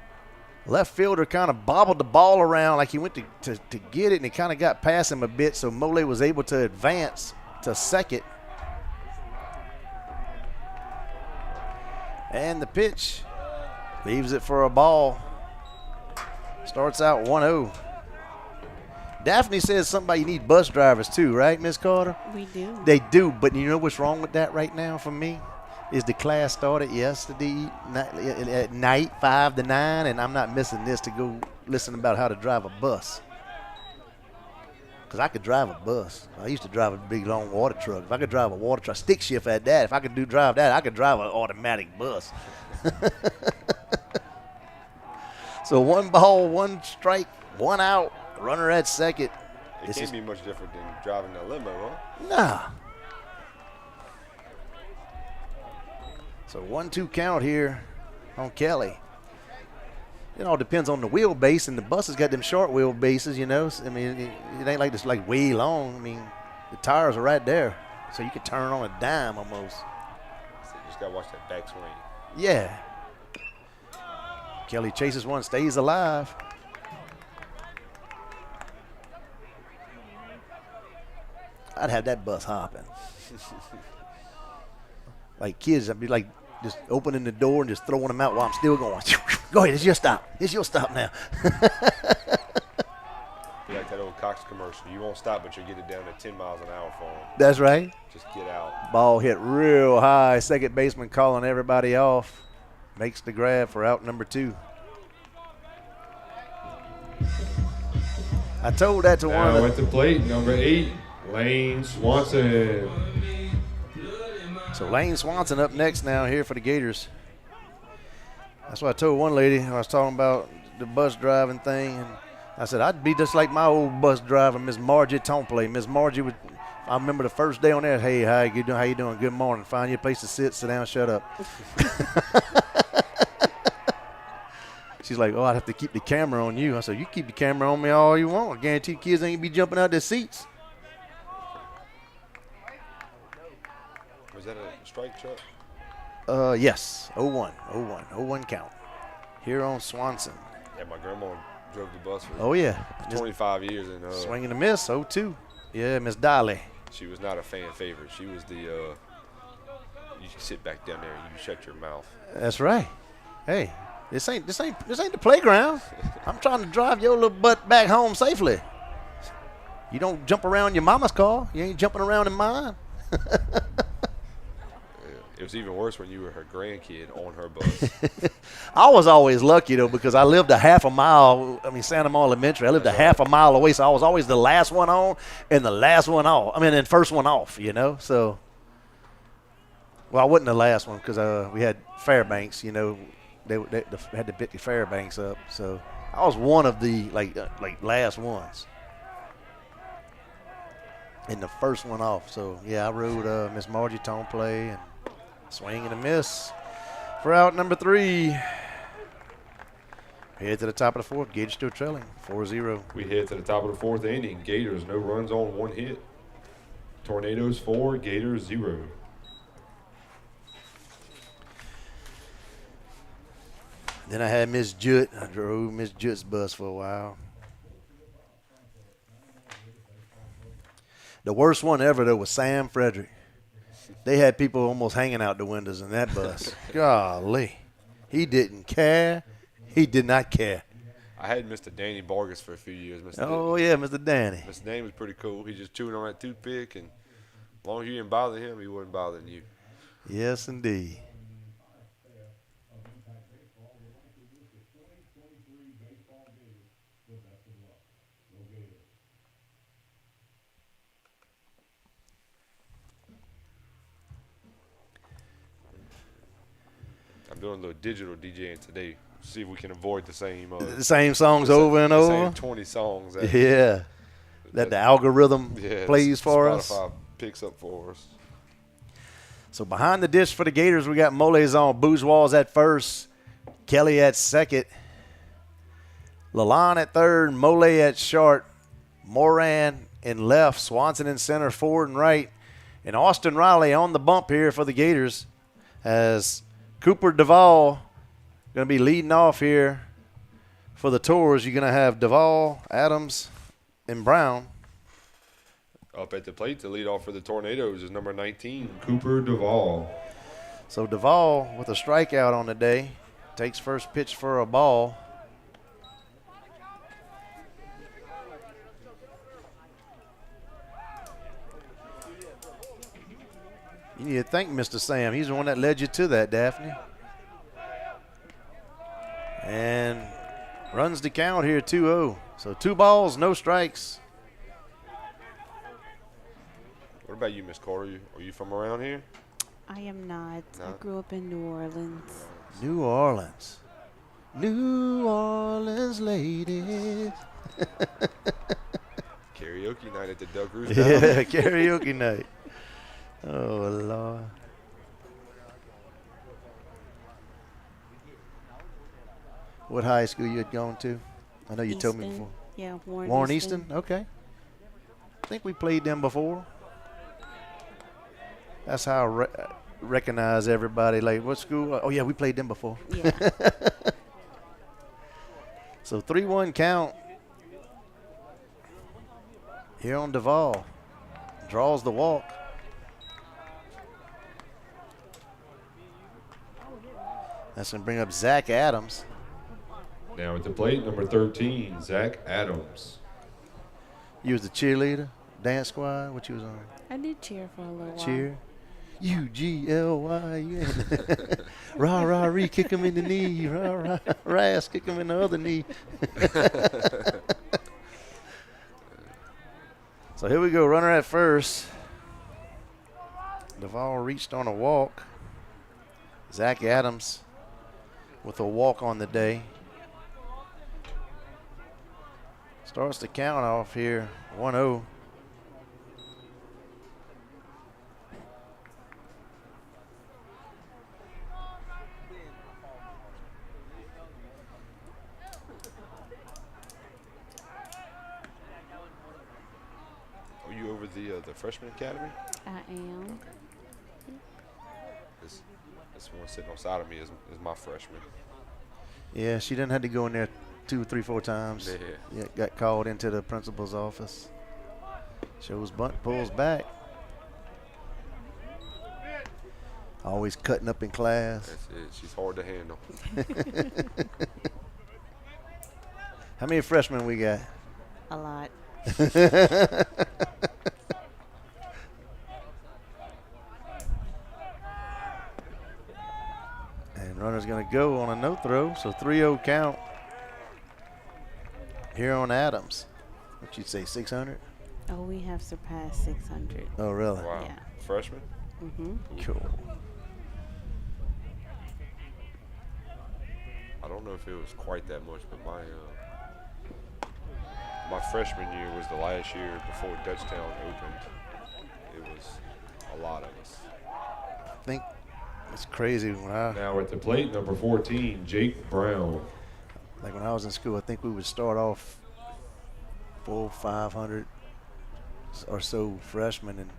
Left fielder kind of bobbled the ball around like he went to get it, and he kind of got past him a bit, so Mole was able to advance to second. And the pitch leaves it for a ball. Starts out 1-0. Daphne says something about you need bus drivers too, right, Miss Carter? We do. They do, but you know what's wrong with that right now for me? Is the class started yesterday at night, 5 to 9, and I'm not missing this to go listen about how to drive a bus. Because I could drive a bus. I used to drive a big, long water truck. If I could drive a water truck, stick shift at that, if I could drive that, I could drive an automatic bus. So 1 ball, 1 strike, 1 out, runner at second. It can't be much different than driving a limo, huh? Nah. So 1-2 count here on Kelly. It all depends on the wheelbase, and the bus has got them short wheelbases, you know. I mean, it ain't like this like way long. I mean, the tires are right there, so you can turn on a dime almost. So you just got to watch that backswing. Yeah. Kelly chases one, stays alive. I'd have that bus hopping. Like kids, I'd be like just opening the door and just throwing them out while I'm still going. Go ahead, it's your stop. It's your stop now. Be like that old Cox commercial. You won't stop, but you'll get it down to 10 miles an hour for them. That's right. Just get out. Ball hit real high. Second baseman calling everybody off. Makes the grab for out number 2. I told that to one of Now the at the plate, number 8, Lane Swanson. So Lane Swanson up next now here for the Gators. That's what I told one lady when I was talking about the bus driving thing. And I said, I'd be just like my old bus driver, Miss Margie Tomplay. Miss Margie would, I remember the first day on there, hey, how you doing? How you doing? Good morning. Find you a place to sit down, shut up. She's like, oh, I'd have to keep the camera on you. I said, you keep the camera on me all you want. I guarantee kids ain't be jumping out their seats. Was that a strike, Chuck? Yes, 0-1 count. Here on Swanson. Yeah, my grandma drove the bus for Oh, yeah. 25 years. And Swing and a miss, 0-2. Yeah, Miss Dolly. she was not a fan favorite. She was the, you can sit back down there and you shut your mouth. That's right. Hey, this ain't the playground. I'm trying to drive your little butt back home safely. You don't jump around your mama's car. You ain't jumping around in mine. It was even worse when you were her grandkid on her bus. I was always lucky, though, because I lived a half a mile. I mean, Santa Monica Elementary. I lived a half a mile away, so I was always the last one on and the last one off. I mean, and first one off, you know. So, well, I wasn't the last one because we had Fairbanks, you know. They had to pick the Fairbanks up. So I was one of the, like last ones. And the first one off. So, yeah, I rode Miss Margie Tomplay and swing and a miss for out number 3. Head to the top of the 4th. Gators still trailing 4-0. We head to the top of the 4th inning. Gators, no runs on, 1 hit. Tornadoes 4, Gators 0. Then I had Miss Jutt. I drove Miss Jutt's bus for a while. The worst one ever, though, was Sam Frederick. They had people almost hanging out the windows in that bus. Golly. He didn't care. He did not care. I had Mr. Danny Vargas for a few years. Oh, yeah, Mr. Danny. Mr. Danny was pretty cool. He just chewing on that toothpick, and as long as you didn't bother him, he wasn't bothering you. Yes, indeed. I'm doing a little digital DJing today. See if we can avoid the same. The same songs over and over? Same 20 songs. Yeah. That the algorithm plays for us. Spotify picks up for us. So behind the dish for the Gators, we got Molezon Bourgeois at first, Kelly at second, Lalonde at third, Mole at short, Moran in left, Swanson in center, Ford and right, and Austin Riley on the bump here for the Gators as Cooper Duvall going to be leading off here for the tours. You're going to have Duvall, Adams, and Brown. Up at the plate to lead off for the Tornadoes is number 19. Cooper Duvall. So Duvall with a strikeout on the day takes first pitch for a ball. You need to thank Mr. Sam. He's the one that led you to that, Daphne. And runs the count here 2-0. So 2 balls, no strikes. What about you, Miss Cora? Are you from around here? I am not. No? I grew up in New Orleans. New Orleans. New Orleans ladies. Karaoke night at the Duck Roost. Yeah, karaoke night. Oh, Lord. What high school you had gone to? I know you told me Easton. before. Yeah, Warren Easton? Okay. I think we played them before. That's how I recognize everybody. Like, what school? Oh, yeah, we played them before. Yeah. So 3-1 count here on Duvall. Draws the walk. That's going to bring up Zach Adams. Now at the plate, number 13, Zach Adams. You was the cheerleader, dance squad. What you was on? I did cheer for a little while. Cheer. UGLY. Rah, rah, ree, kick him in the knee. Rah, rah, ras, kick him in the other knee. So here we go, runner at first. Duvall reached on a walk. Zach Adams with a walk on the day. Starts the count off here, 1-0. Are you over the freshman academy? I am. This one sitting on side of me is my freshman. Yeah, she didn't have to go in there 2, 3, 4 times. Yeah. Yeah, got called into the principal's office. Shows bunt, pulls back. Always cutting up in class. That's it. She's hard to handle. How many freshmen we got? A lot. And runner's going to go on a no throw, so 3-0 count here on Adams. What you'd say, 600? Oh, we have surpassed 600. Oh, really? Wow. Yeah. Freshman? Mm-hmm. Cool. I don't know if it was quite that much, but my freshman year was the last year before Dutchtown opened. It was a lot of us. I think it's crazy. Now at the plate, number 14, Jake Brown. Like when I was in school, I think we would start off 400, 500 or so freshmen and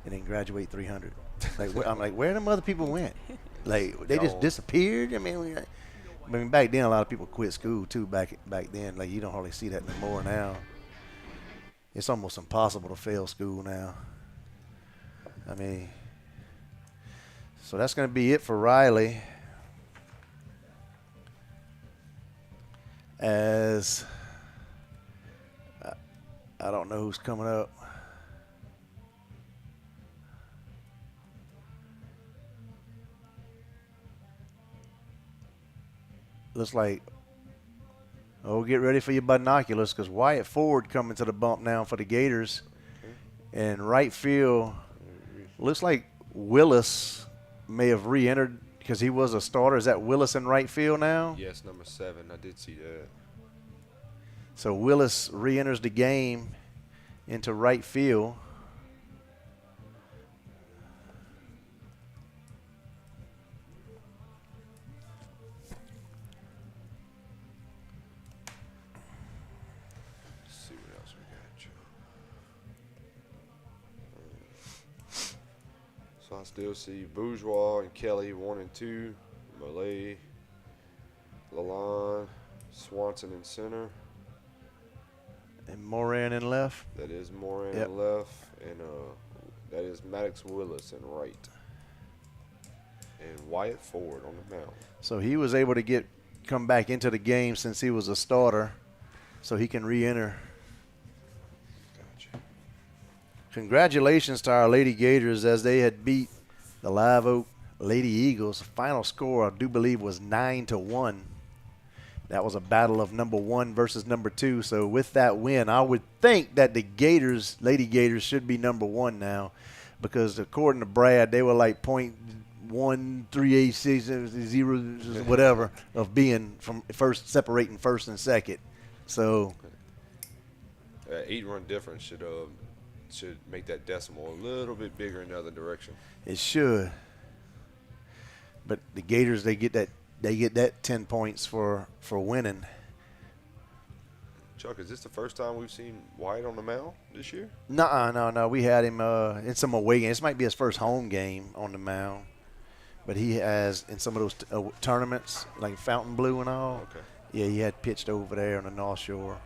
then graduate 300. Like I'm like, where them other people went? Like they just disappeared. I mean, back then a lot of people quit school too. Back then, like you don't hardly see that anymore now. It's almost impossible to fail school now. I mean, so that's going to be it for Riley. As I don't know who's coming up. Looks like, get ready for your binoculars because Wyatt Ford coming to the bump now for the Gators. And right field, looks like Willis may have re-entered because he was a starter. Is that Willis in right field now? Yes, number 7. I did see that. So Willis re-enters the game into right field. I still see Bourgeois and Kelly 1 and 2. Malay, Lalonde, Swanson in center. And Moran in left. That is Moran Yep. in left. And that is Maddox Willis in right. And Wyatt Ford on the mound. So he was able to come back into the game since he was a starter, so he can re-enter. Gotcha. Congratulations to our Lady Gators as they had beat the Live Oak Lady Eagles. Final score, I do believe, was 9-1. That was a battle of number 1 versus number 2. So with that win, I would think that the Gators, Lady Gators, should be number 1 now, because according to Brad, they were like .1386 whatever of being from separating first and second. So 8-run difference should make that decimal a little bit bigger in the other direction. it should. But the Gators, they get that 10 points for winning. Chuck, is this the first time we've seen Wyatt on the mound this year? No. We had him in some away games. This might be his first home game on the mound. But he has in some of those tournaments, like Fountain Blue and all. Okay. Yeah, he had pitched over there on the North Shore.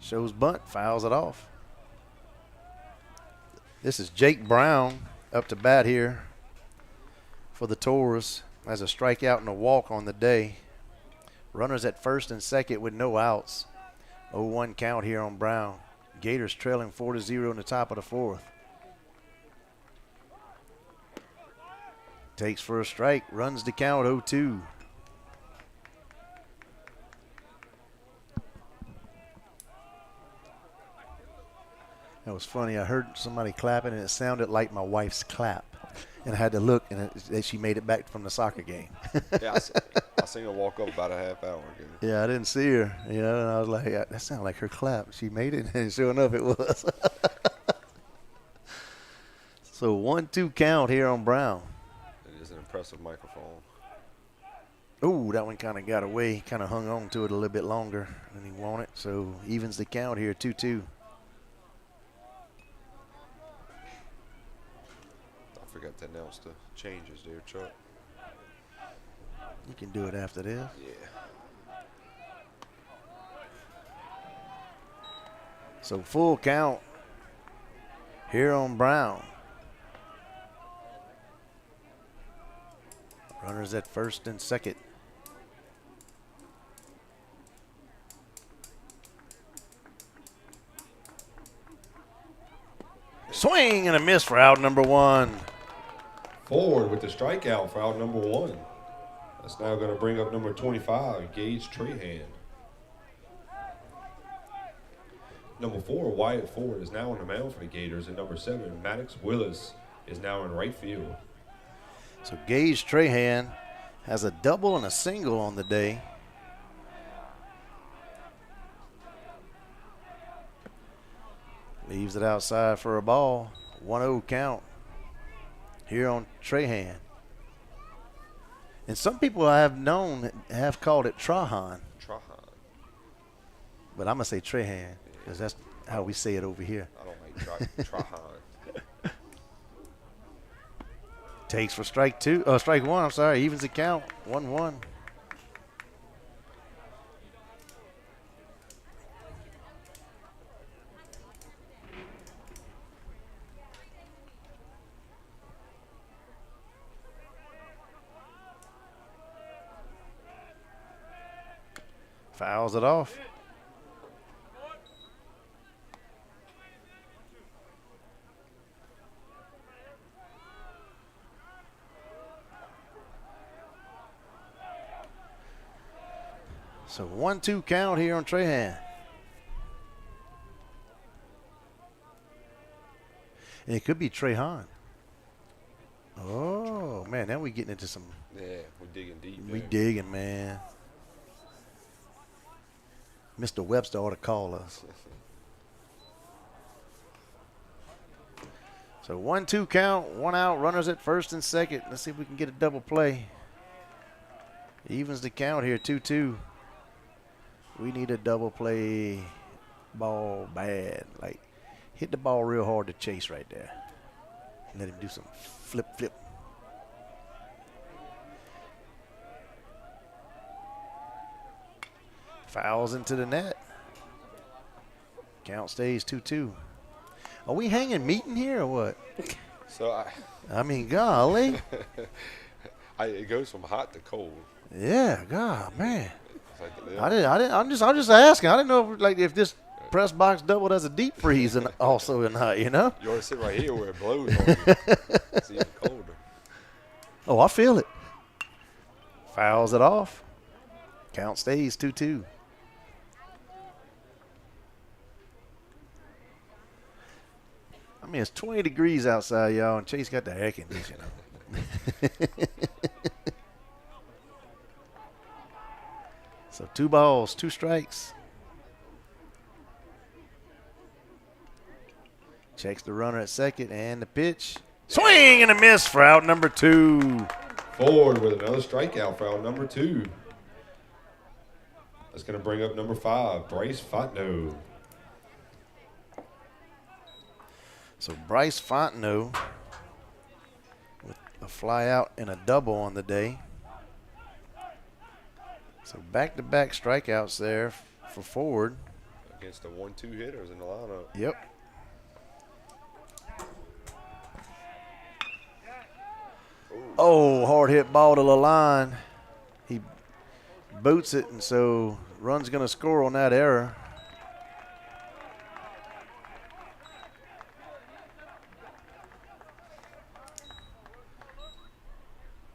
Shows bunt, fouls it off. This is Jake Brown up to bat here for the Taurus. Has a strikeout and a walk on the day. Runners at first and second with no outs. 0-1 count here on Brown. Gators trailing 4-0 in the top of the 4th. Takes for a strike, runs the count 0-2. That was funny. I heard somebody clapping, and it sounded like my wife's clap. And I had to look, and she made it back from the soccer game. Yeah, I seen her walk up about a half hour ago. Yeah, I didn't see her, and I was like, that sounded like her clap. She made it, and sure enough, it was. So 1-2 count here on Brown. It is an impressive microphone. Ooh, that one kind of got away, kind of hung on to it a little bit longer than he wanted. So evens the count here, 2-2. I forgot to announce the changes there, Chuck. You can do it after this. Yeah. So full count here on Brown. Runners at first and second. Swing and a miss for out number 1. Ford with the strikeout for out number 1. That's now going to bring up number 25, Gage Trahan. Number 4, Wyatt Ford, is now on the mound for the Gators. And number 7, Maddox Willis, is now in right field. So Gage Trahan has a double and a single on the day. Leaves it outside for a ball. 1-0 count here on Trahan. And some people I have known have called it Trahan, Trahan. but I'm going to say Trahan because that's how we say it over here. I don't like Trahan. Takes for strike 1, I'm sorry, evens the count, 1-1. Fouls it off. So 1-2 count here on Trahan. And it could be Trahan. Oh, man, now we're getting into some. Yeah, we're digging deep. We there. digging, man. Mr. Webster ought to call us. So 1-2 count, 1 out, runners at first and second. Let's see if we can get a double play. Evens the count here, 2-2. We need a double play. Ball bad. Like, hit the ball real hard to chase right there. Let him do some flip. Fouls into the net. Count stays 2-2. Are we hanging meat in here or what? So I mean, golly. it goes from hot to cold. Yeah, God, man. It's like, I'm just asking. I didn't know if this press box doubled as a deep freeze and also or not, you know? You ought to sit right here where it blows on you. It's even colder. Oh, I feel it. Fouls it off. Count stays 2-2. I mean, it's 20 degrees outside, y'all, and Chase got the air conditioner. So 2 balls, 2 strikes. Checks the runner at second and the pitch. Swing and a miss for out number 2. Ford with another strikeout for out number 2. That's going to bring up number 5, Bryce Fontenot. So Bryce Fontenot with a fly out and a double on the day. So back-to-back strikeouts there for Ford. Against the 1-2 hitters in the lineup. Yep. Oh, hard hit ball to the line. He boots it, and so run's going to score on that error.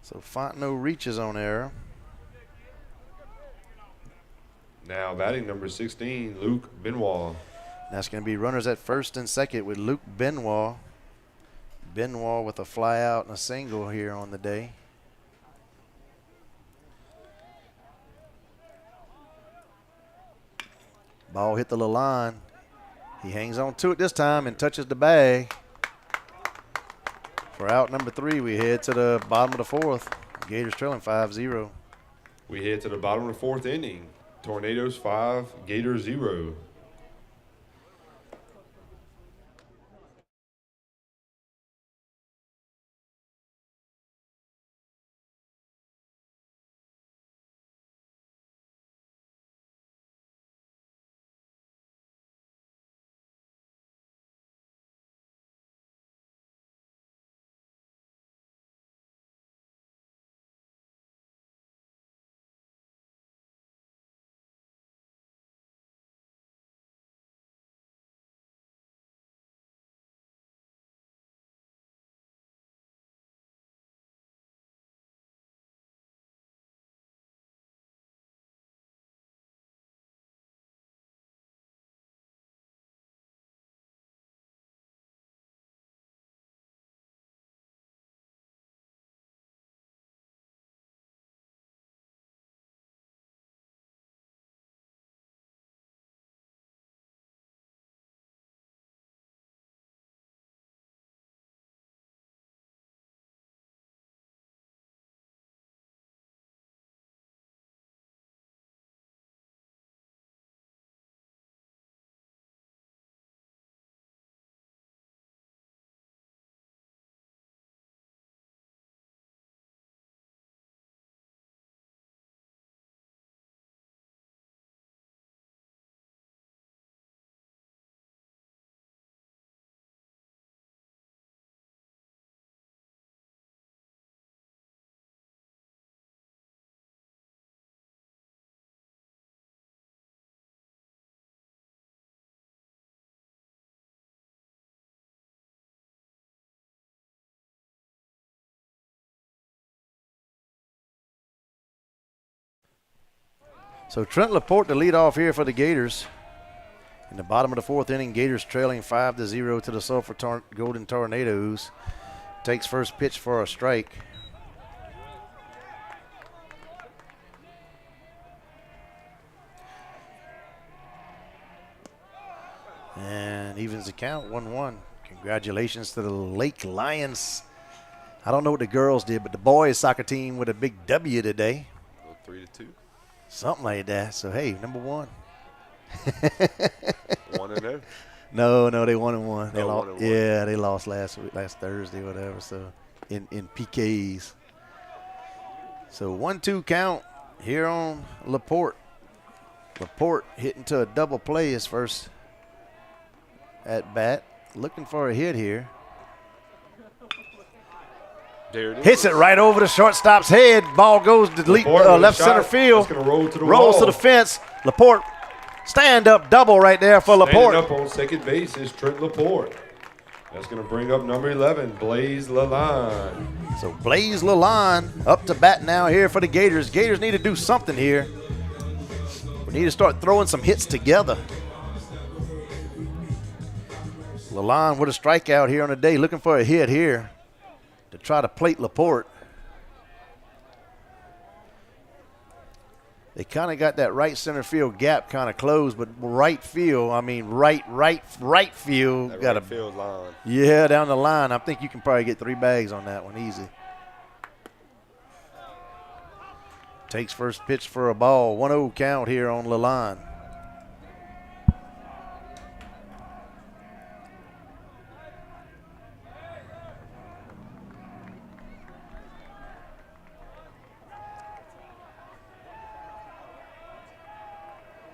So Fontenot reaches on error. Now batting number 16, Luke Benoit. That's going to be runners at first and second with Luke Benoit. Benoit with a fly out and a single here on the day. Ball hit the line. He hangs on to it this time and touches the bag. For out number 3, we head to the bottom of the 4th. Gators trailing 5-0. We head to the bottom of the 4th inning. Tornadoes 5, Gators 0. So Trent Laporte to lead off here for the Gators. In the bottom of the 4th inning, Gators trailing 5-0 to the Sulphur Golden Tornadoes. Takes first pitch for a strike. And evens the count, 1-1. Congratulations to the Lake Lions. I don't know what the girls did, but the boys soccer team with a big W today. 3-2. Something like that. So, hey, number 1. 1-0. No, they 1-1. They Oh, lost. 1-1. Yeah, they lost last Thursday, whatever. So in PKs. So 1-2 count here on Laporte. Laporte hitting to a double play his first at bat. Looking for a hit here. There it is. Hits it right over the shortstop's head. Ball goes to Laporte with a left shot. center field. That's gonna roll to the Rolls wall. to the fence. Laporte, stand up double right there for Standing Laporte. up on second base is Trent Laporte. That's going to bring up number 11, Blaze Lalonde. So Blaze Lalonde up to bat now here for the Gators. Gators need to do something here. We need to start throwing some hits together. Lalonde with a strikeout here on the day, looking for a hit here to try to plate Laporte. They kind of got that right center field gap kind of closed, but right field, I mean right field. That Got right a field line. Yeah, down the line. I think you can probably get 3 bags on that one easy. Takes first pitch for a ball. 1-0 count here on Lalonde.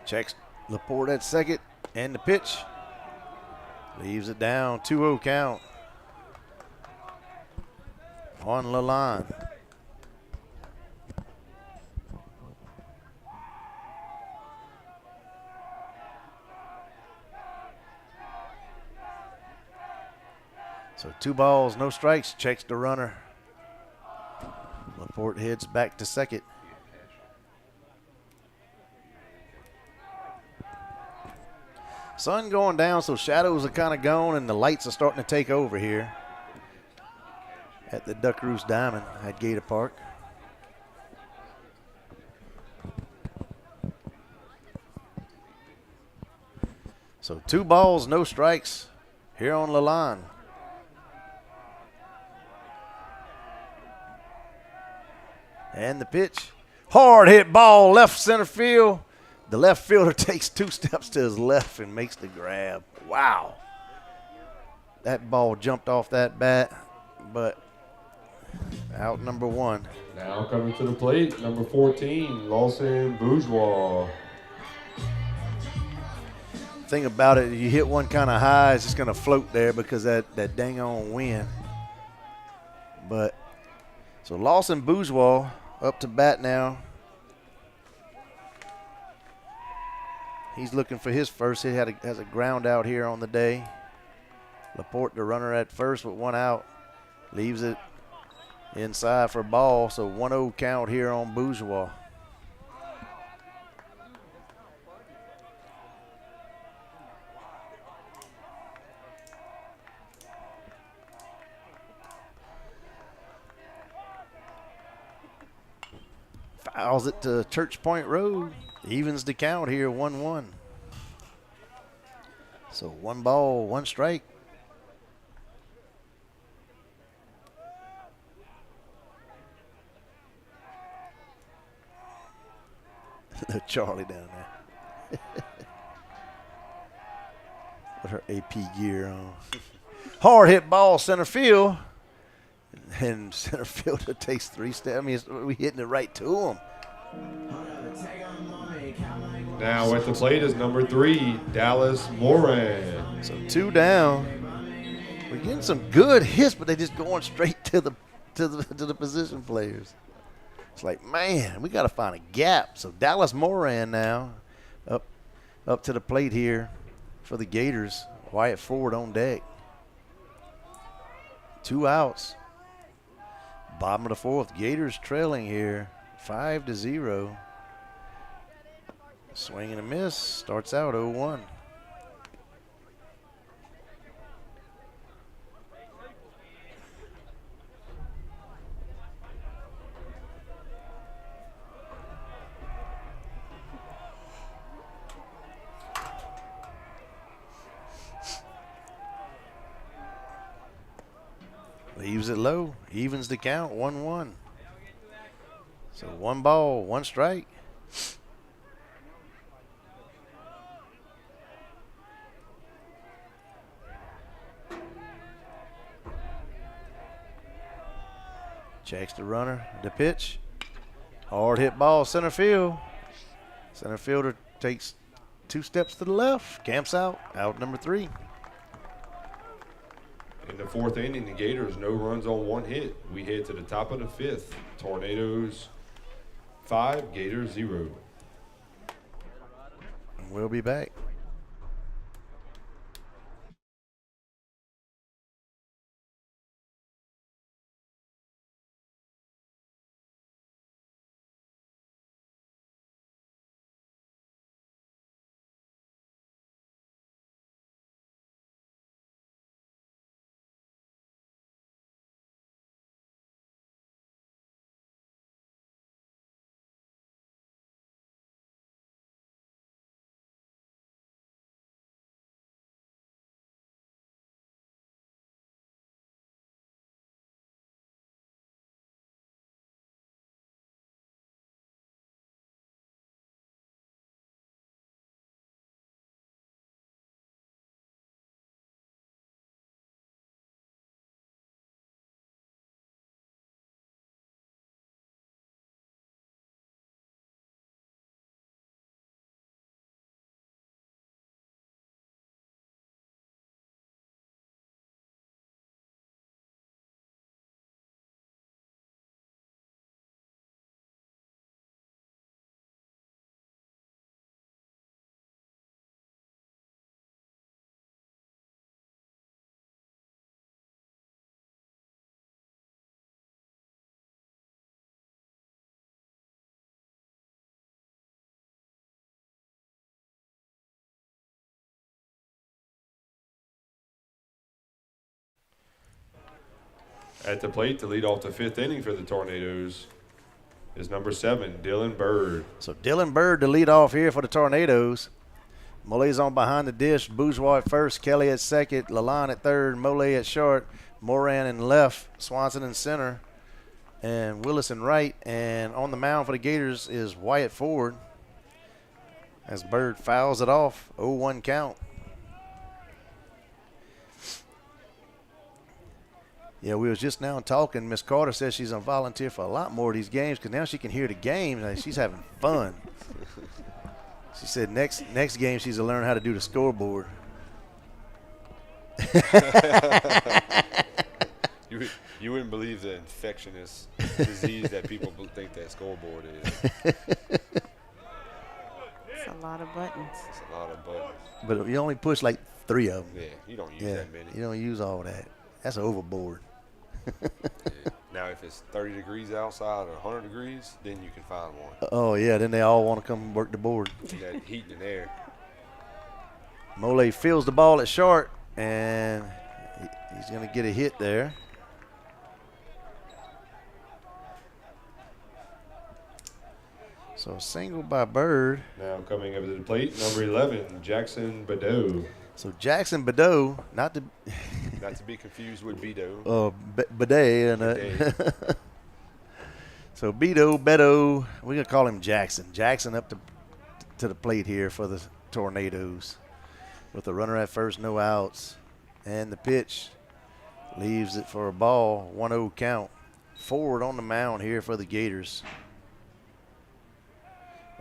Checks Laporte at second, and the pitch. Leaves it down, 2-0 count on Lalonde. So 2 balls, no strikes, checks the runner. Laporte heads back to second. Sun going down, so shadows are kind of gone, and the lights are starting to take over here at the Duck Roost Diamond at Gator Park. So 2 balls, no strikes here on Lalonde. And the pitch. Hard hit ball, left center field. The left fielder takes 2 steps to his left and makes the grab. Wow. That ball jumped off that bat, but out number 1. Now coming to the plate, number 14, Lawson Bourgeois. Thing about it, you hit one kind of high, it's just going to float there because that dang on wind. But so Lawson Bourgeois up to bat now. He's looking for his first. He has a ground out here on the day. Laporte, the runner at first with 1 out, leaves it inside for a ball. So 1-0 count here on Bourgeois. Fouls it to Church Point Road. Evens the count here, 1-1. So 1 ball, 1 strike. Charlie down there. With her AP gear on. Hard hit ball, center field. And center fielder takes 3 steps. I mean, we hitting it right to him. Now at the plate is number 3, Dallas Moran. So 2 down. We're getting some good hits, but they just going straight to the position players. It's like, man, we got to find a gap. So Dallas Moran now up to the plate here for the Gators. Wyatt Ford on deck. 2 outs. Bottom of the 4th. Gators trailing here 5-0. Swing and a miss. Starts out 0-1. Leaves it low. Evens the count. 1-1. So 1 ball, 1 strike. Checks the runner, the pitch. Hard hit ball, center field. Center fielder takes 2 steps to the left, camps out number 3. In the 4th inning, the Gators no runs on 1 hit. We head to the top of the 5th. Tornadoes 5, Gators 0. We'll be back. At the plate to lead off the 5th inning for the Tornadoes is number 7, Dylan Bird. So Dylan Bird to lead off here for the Tornadoes. Mole's on behind the dish. Bourgeois at first, Kelly at second, Lalonde at third, Mole at short, Moran in left, Swanson in center, and Willis in right. And on the mound for the Gators is Wyatt Ford as Bird fouls it off, 0-1 count. Yeah, we was just now talking. Miss Carter says she's going to volunteer for a lot more of these games because now she can hear the games and she's having fun. She said next game she's to learn how to do the scoreboard. You wouldn't believe the infectious disease that people think that scoreboard is. It's a lot of buttons. It's a lot of buttons. But you only push like 3 of them. Yeah, you don't use that many. You don't use all that. That's overboard. Yeah. Now, if it's 30 degrees outside or 100 degrees, then you can find one. Oh, yeah, then they all want to come work the board. That heat in the air. Mole fields the ball at short, and he's going to get a hit there. So single by Bird. Now coming up to the plate, number 11, Jackson Badeau. So Jackson Badeau, not to be confused with Beto. Bidet and so Beto, we're gonna call him Jackson. Jackson up to the plate here for the Tornadoes, with the runner at first, no outs, and the pitch leaves it for a ball, 1-0 count. Forward on the mound here for the Gators.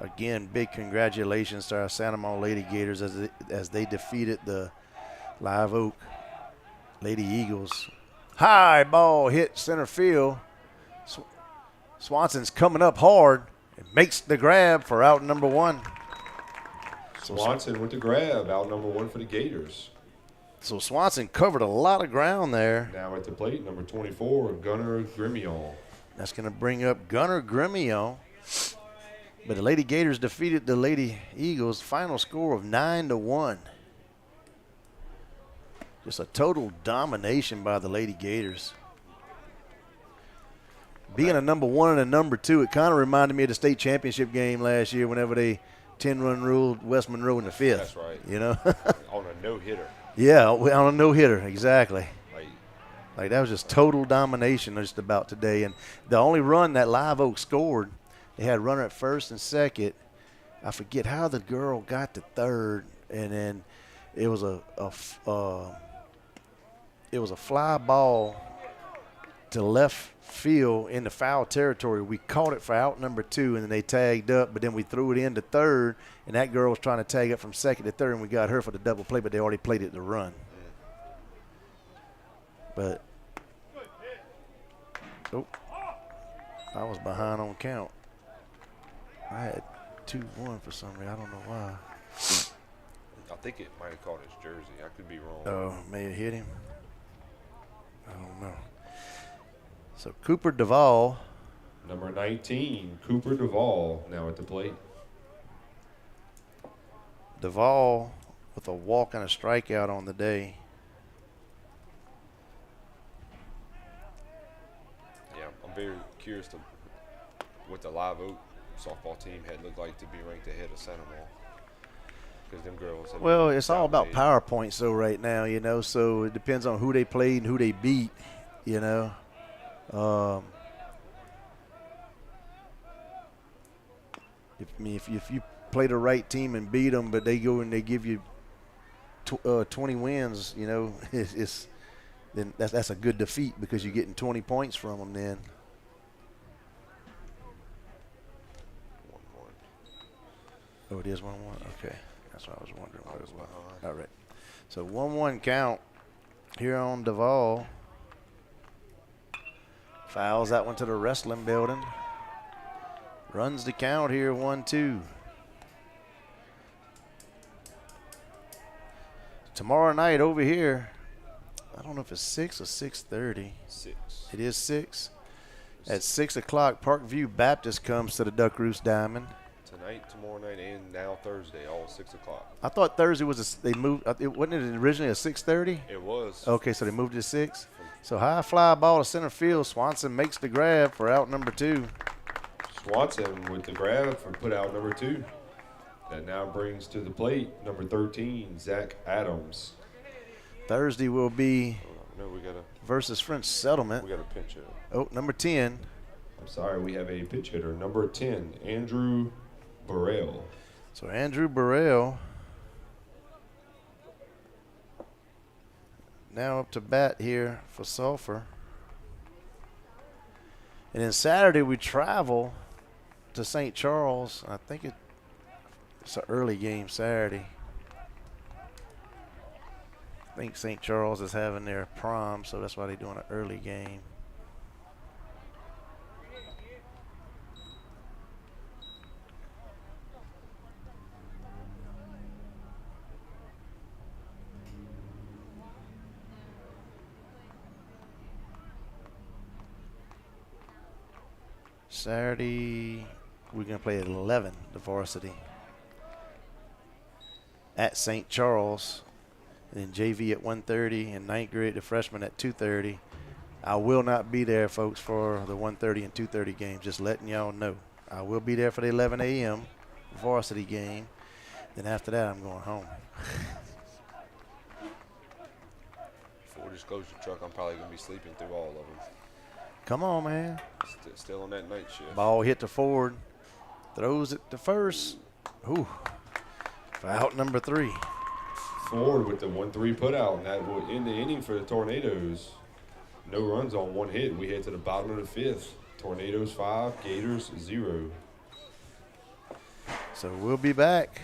Again, big congratulations to our Santa Monica Lady Gators as they defeated the Live Oak Lady Eagles. High ball hit center field. Swanson's coming up hard and makes the grab for out number 1. Swanson with the grab, out number 1 for the Gators. So Swanson covered a lot of ground there. Now at the plate, number 24, Gunnar Grimion. That's going to bring up Gunnar Grimion. But the Lady Gators defeated the Lady Eagles. Final score of 9-1. Just a total domination by the Lady Gators. Being a number 1 and a number 2, it kind of reminded me of the state championship game last year whenever they 10-run ruled West Monroe in the 5th. That's right. You know? On a no-hitter. Yeah, on a no-hitter, exactly. Like that was just total domination just about today. And the only run that Live Oak scored, they had a runner at first and second. I forget how the girl got to third, and then it was a fly ball to left field in the foul territory. We caught it for out number 2, and then they tagged up, but then we threw it into third, and that girl was trying to tag up from second to third, and we got her for the double play, but they already played it to run. But, oh, I was behind on count. I had 2-1 for some reason. I don't know why. I think it might have caught his jersey. I could be wrong. Oh, may have hit him. I don't know. So Cooper Duvall. Number 19, Cooper Duvall, now at the plate. Duvall with a walk and a strikeout on the day. Yeah, I'm very curious to what the Live Oak softball team had looked like to be ranked ahead of Sandoval. Because them girls have Well, it's all about dominated. power points, though, right now, you know, so it depends on who they played and who they beat, you know. If you play the right team and beat them, but they go and they give you 20 wins, you know, then that's a good defeat because you're getting 20 points from them then. 1-1. Oh, it is 1-1? Okay. That's what I was wondering what it was. All right. So 1-1 count here on Duvall. Fouls that one to the wrestling building. Runs the count here, 1-2. Tomorrow night over here, I don't know if it's 6 or 6:30. 6. It is 6. At 6 o'clock, Parkview Baptist comes to the Duck Roost Diamond. Tonight, tomorrow night, and now Thursday, all 6 o'clock. I thought Thursday was they moved. Wasn't it originally at 6:30? It was. Okay, so they moved it to 6. So high fly ball to center field. Swanson makes the grab for out number 2. Swanson with the grab for put out number 2. That now brings to the plate number 13, Zach Adams. Thursday will be No, we got versus French Settlement. a pinch hitter. Oh, number 10. I'm sorry, we have a pitch hitter, number 10, Andrew Burrell. So Andrew Burrell now up to bat here for Sulphur. And then Saturday we travel to St. Charles. I think it's an early game Saturday. I think St. Charles is having their prom, so that's why they're doing an early game. Saturday, we're going to play at 11, the varsity, at St. Charles. And then JV at 1:30 and ninth grade, the freshman at 2:30. I will not be there, folks, for the 1:30 and 2:30 games. Just letting y'all know. I will be there for the 11 a.m. varsity game. Then after that, I'm going home. Full disclosure, Truck, I'm probably going to be sleeping through all of them. Come on, man. Still on that night shift. Ball hit to forward. Throws it to first. Ooh. For out number 3. Ford with the 1-3 put out, and that will end the inning for the Tornadoes. No runs on 1 hit. We head to the bottom of the 5th. Tornadoes 5, Gators 0. So we'll be back.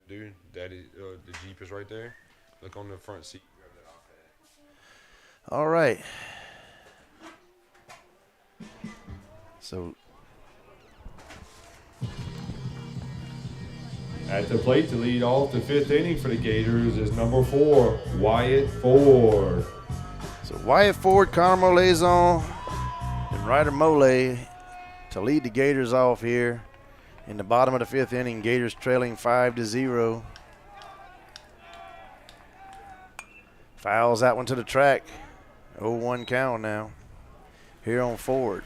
Dude, Daddy, the Jeep is right there. Look on the front seat. Grab that iPad. All right. So At the plate to lead off the 5th inning for the Gators is number 4, Wyatt Ford. So Wyatt Ford, Connor Molezon, and Ryder Mole to lead the Gators off here in the bottom of the 5th inning. Gators trailing 5-0. Fouls that one to the track. 0-1 count now. Here on Ford.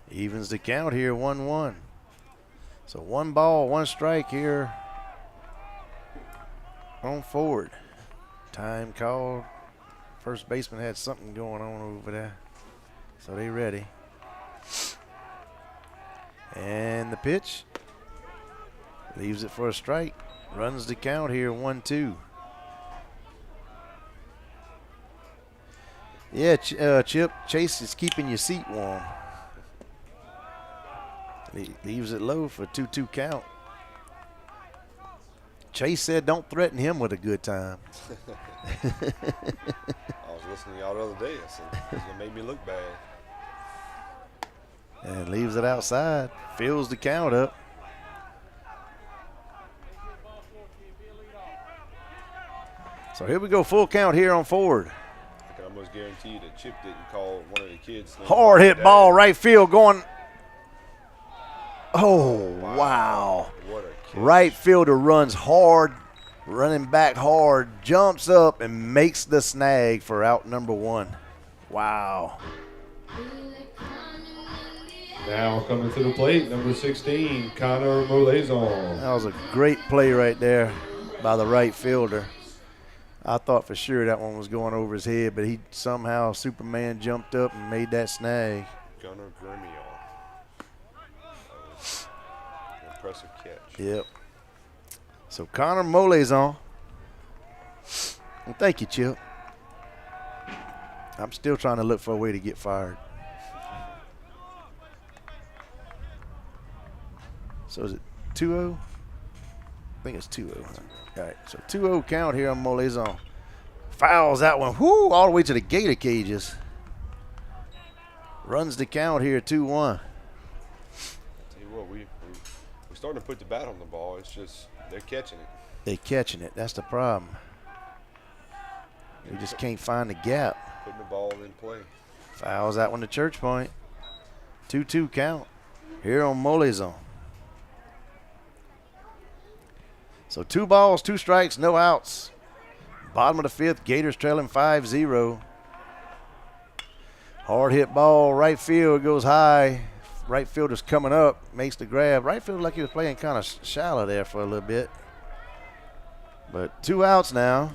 Evens the count here, 1-1. So 1 ball, 1 strike here on Ford. Time called. First baseman had something going on over there. So they ready. And the pitch. Leaves it for a strike. Runs the count here, 1-2. Yeah, Chip, Chase is keeping your seat warm. Leaves it low for a 2-2 count. Chase said don't threaten him with a good time. I was listening to y'all the other day. I said, it's going to make me look bad. And leaves it outside. Fills the count up. So here we go, full count here on Ford. I can almost guarantee you that Chip didn't call one of the kids. Hard hit ball, right field going. Oh, wow. What a catch. Right fielder runs hard, running back hard, jumps up and makes the snag for out number 1. Wow. Now coming to the plate, number 16, Connor Molezon. That was a great play right there by the right fielder. I thought for sure that one was going over his head, but he somehow, Superman jumped up and made that snag. Gunnar Grimion. Impressive catch. Yep. So Connor Molezon. Well, thank you, Chip. I'm still trying to look for a way to get fired. So is it 2-0? I think it's 2-0. All right, so 2-0 count here on Molezon. Fouls that one, whoo, all the way to the Gator cages. Runs the count here, 2-1. Tell you what, we're starting to put the bat on the ball. It's just they're catching it. They're catching it. That's the problem. We just can't find the gap. Putting the ball in play. Fouls that one to Church Point. 2-2 count here on Molezon. So 2 balls, 2 strikes, no outs. Bottom of the 5th, Gators trailing 5-0. Hard hit ball, right field goes high. Right fielder's coming up, makes the grab. Right fielder like he was playing kind of shallow there for a little bit. But 2 outs now.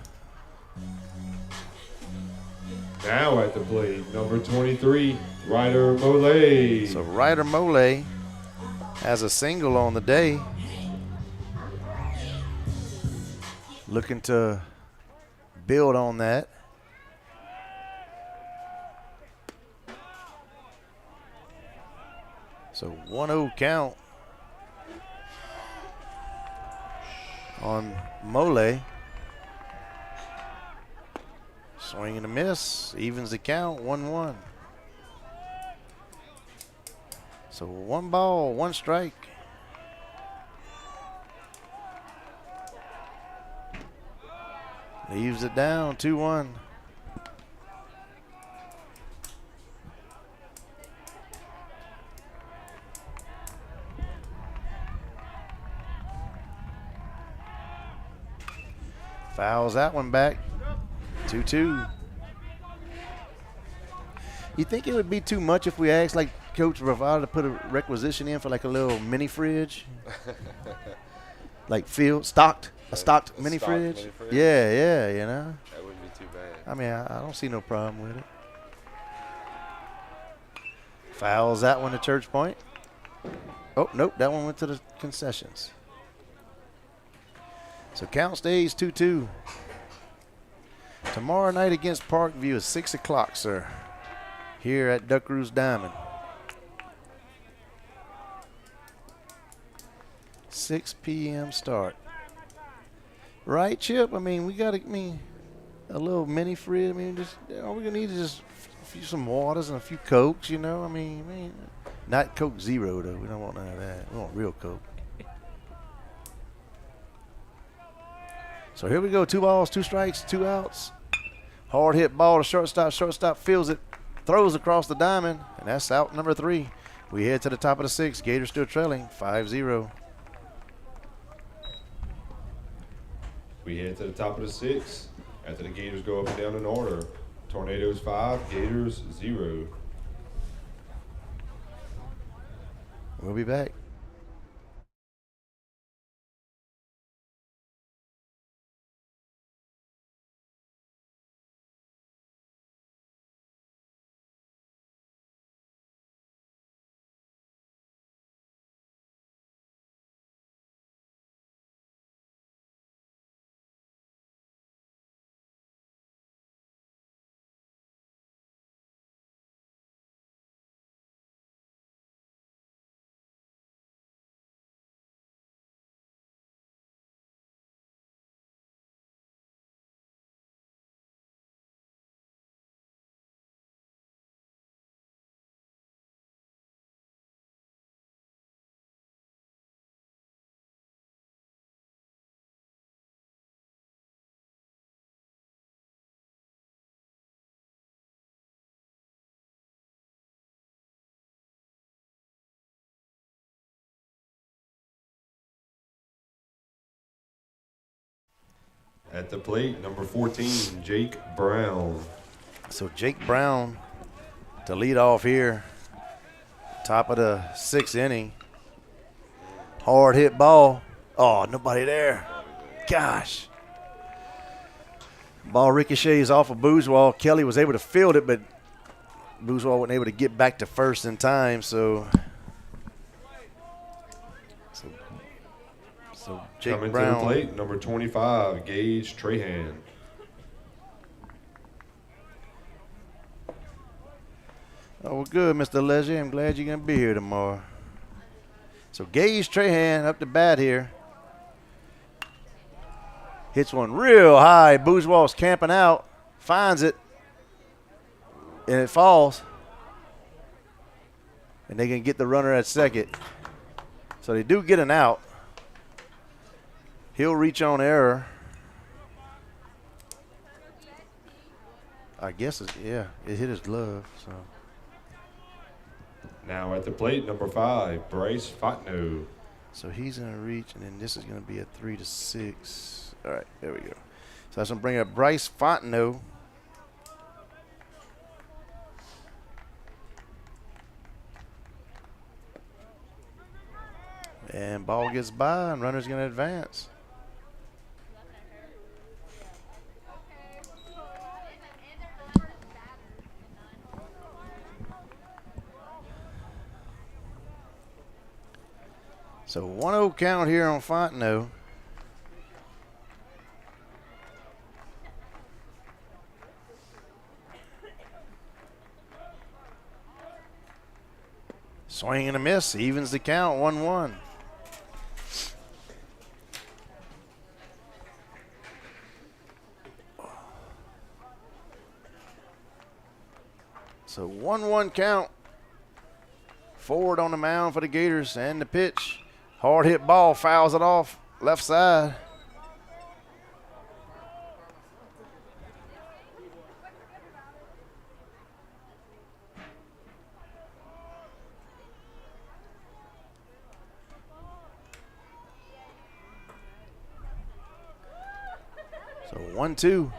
Now at the plate, number 23, Ryder Mole. So Ryder Mole has a single on the day. Looking to build on that. So 1-0 count on Mole. Swing and a miss. Evens the count, 1-1. So 1 ball, 1 strike. Leaves it down, 2-1. Fouls that one back, 2-2. You think it would be too much if we asked like Coach Ravada to put a requisition in for like a little mini fridge? Like stocked mini fridge? Yeah, you know. That wouldn't be too bad. I mean, I don't see no problem with it. Fouls that one to Church Point. Oh, nope, that one went to the concessions. So count stays 2-2. Tomorrow night against Parkview is 6 o'clock, sir, here at Duck Roost Diamond. 6 p.m. start. Right, Chip? I mean, we got a little mini fridge. I mean, just all we're gonna need is just some waters and a few Cokes, you know. I mean, not Coke Zero though. We don't want none of that. We want real Coke. So here we go. 2 balls, 2 strikes, 2 outs. Hard hit ball to shortstop. Shortstop fields it, throws across the diamond, and that's out number 3. We head to the top of the 6th. Gators still trailing 5-0. We head to the top of the 6th. After the Gators go up and down in order. Tornadoes 5, Gators 0. We'll be back. At the plate, number 14, Jake Brown. So Jake Brown to lead off here. Top of the 6th inning. Hard hit ball. Oh, nobody there. Gosh. Ball ricochets off of Bourgeois. Kelly was able to field it, but Bourgeois wasn't able to get back to first in time. So Jake Coming Brown. to the plate, number 25, Gage Trahan. Oh, well, good, Mr. Leslie. I'm glad you're going to be here tomorrow. So Gage Trahan up to bat here. Hits one real high. Bourgeois is camping out. Finds it. And it falls. And they can get the runner at second. So they do get an out. He'll reach on error. I guess, it hit his glove. So. Now at the plate, number 5, Bryce Fontenot. So he's going to reach, and then this is going to be a 3-6. All right, there we go. So that's going to bring up Bryce Fontenot. And ball gets by, and runner's going to advance. So 1-0 count here on Fontenot. Swing and a miss, evens the count, 1-1. So 1-1 count. Forward on the mound for the Gators, and the pitch. Hard hit ball, fouls it off left side. So 1-2.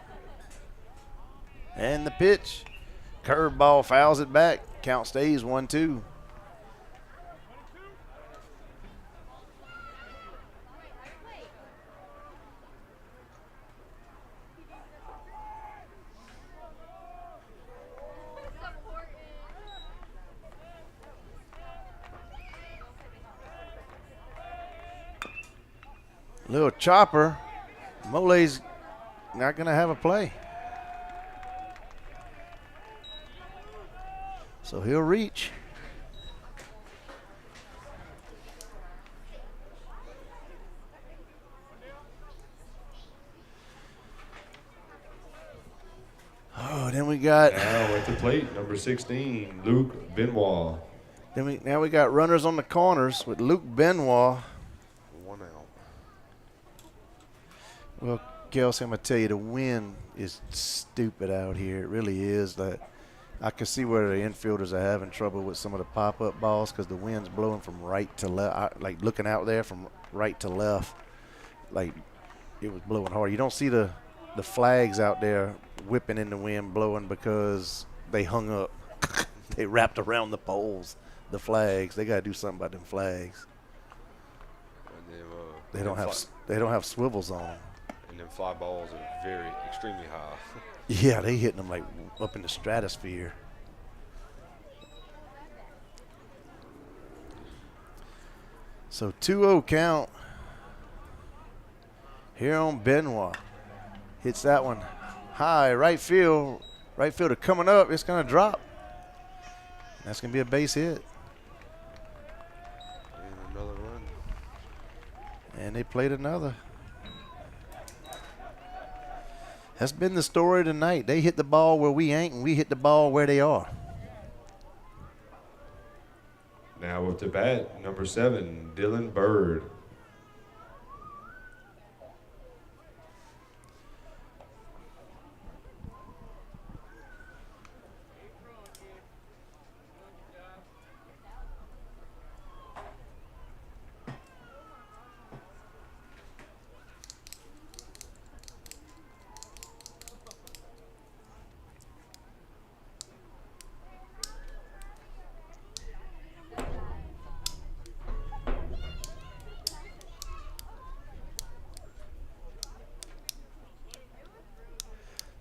And the pitch. Curveball fouls it back. Count stays 1-2. Little chopper Mole's not going to have a play. So he'll reach. Oh, then we got. Now at the plate, number 16, Luke Benoit. Now we got runners on the corners with Luke Benoit. 1 out. Well, Kelsey, I'm going to tell you, the wind is stupid out here. It really is. I can see where the infielders are having trouble with some of the pop-up balls because the wind's blowing from right to left. Like looking out there from right to left, like it was blowing hard. You don't see the flags out there whipping in the wind blowing because they hung up. They wrapped around the poles, the flags. They got to do something about them flags. And then, They don't have swivels on them. and them fly balls are extremely high. Yeah, they hitting them like up in the stratosphere. So 2-0 count here on Benoit. Hits that one high, right field. Right fielder coming up. It's going to drop. That's going to be a base hit. And another run. And they played another. That's been the story tonight. They hit the ball where we ain't, and we hit the ball where they are. Now up to bat, number 7, Dylan Bird.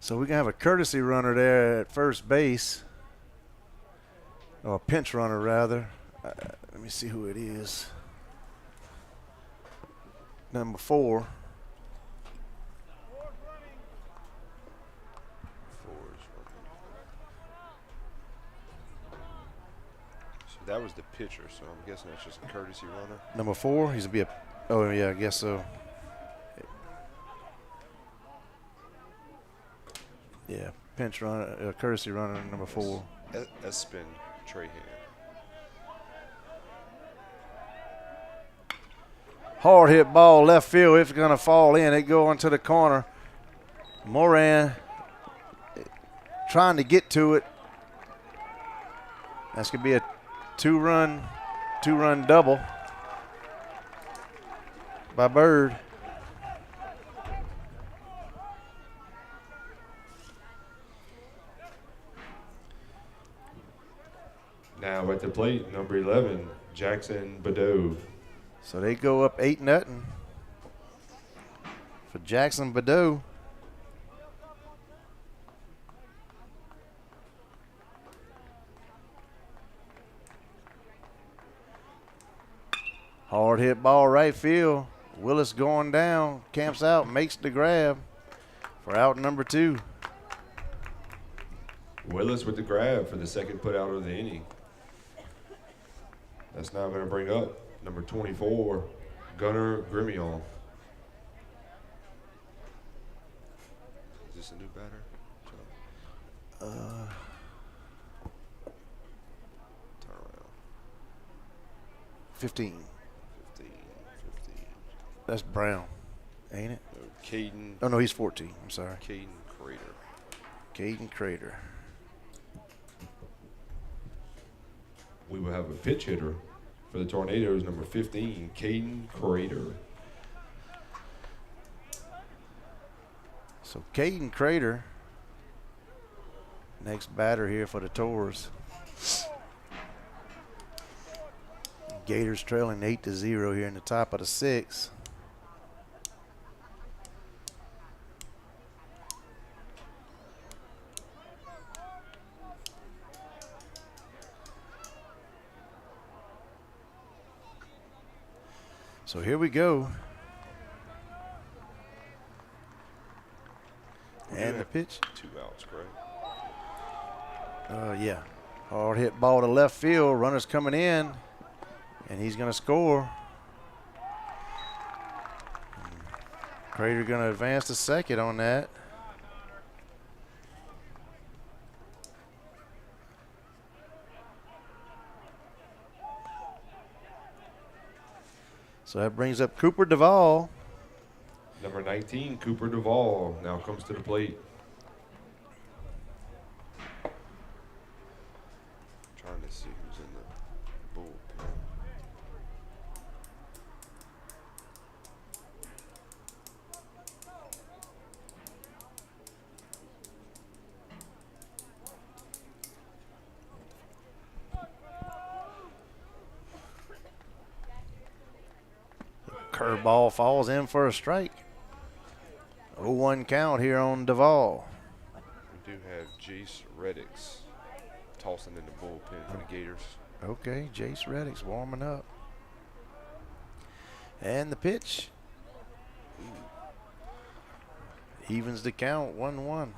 So we're going to have a courtesy runner there at first base. Or a pinch runner, rather. Let me see who it is. Number 4. So that was the pitcher, so I'm guessing that's just a courtesy runner. Number 4, he's going to be a. Oh, yeah, I guess so. Yeah, pinch runner, courtesy runner, number 4. Espen Trahan. Hard hit ball left field. It's going to fall in. It go into the corner. Moran trying to get to it. That's going to be a two-run double by Bird. Now at the plate, number 11, Jackson Badeau. So they go up 8-0 for Jackson Badeau. Hard hit ball right field. Willis going down, camps out, makes the grab for out number 2. Willis with the grab for the second put out of the inning. That's now going to bring up number 24, Gunnar Grimion. Is this a new batter? Turn around. 15. 15. That's Brown, ain't it? No, Caden. Oh, no, he's 14. I'm sorry. Caden Crater. Caden Crater. We will have a pitch hitter for the Tornadoes, number 15, Caden Crater. So Caden Crater, next batter here for the Tors. Gators trailing 8-0 here in the top of the 6th. So here we go. pitch? 2 outs, correct? Yeah. Hard hit ball to left field. Runner's coming in, and he's going to score. Crater going to advance to second on that. So that brings up Cooper Duvall. Number 19, Cooper Duvall, now comes to the plate. Trying to see who's in the bullpen. Curveball falls in for a strike. 0-1 count here on Duvall. We do have Jace Reddix tossing in the bullpen for the Gators. Okay, Jace Reddick's warming up. And the pitch. Evens the count, 1-1.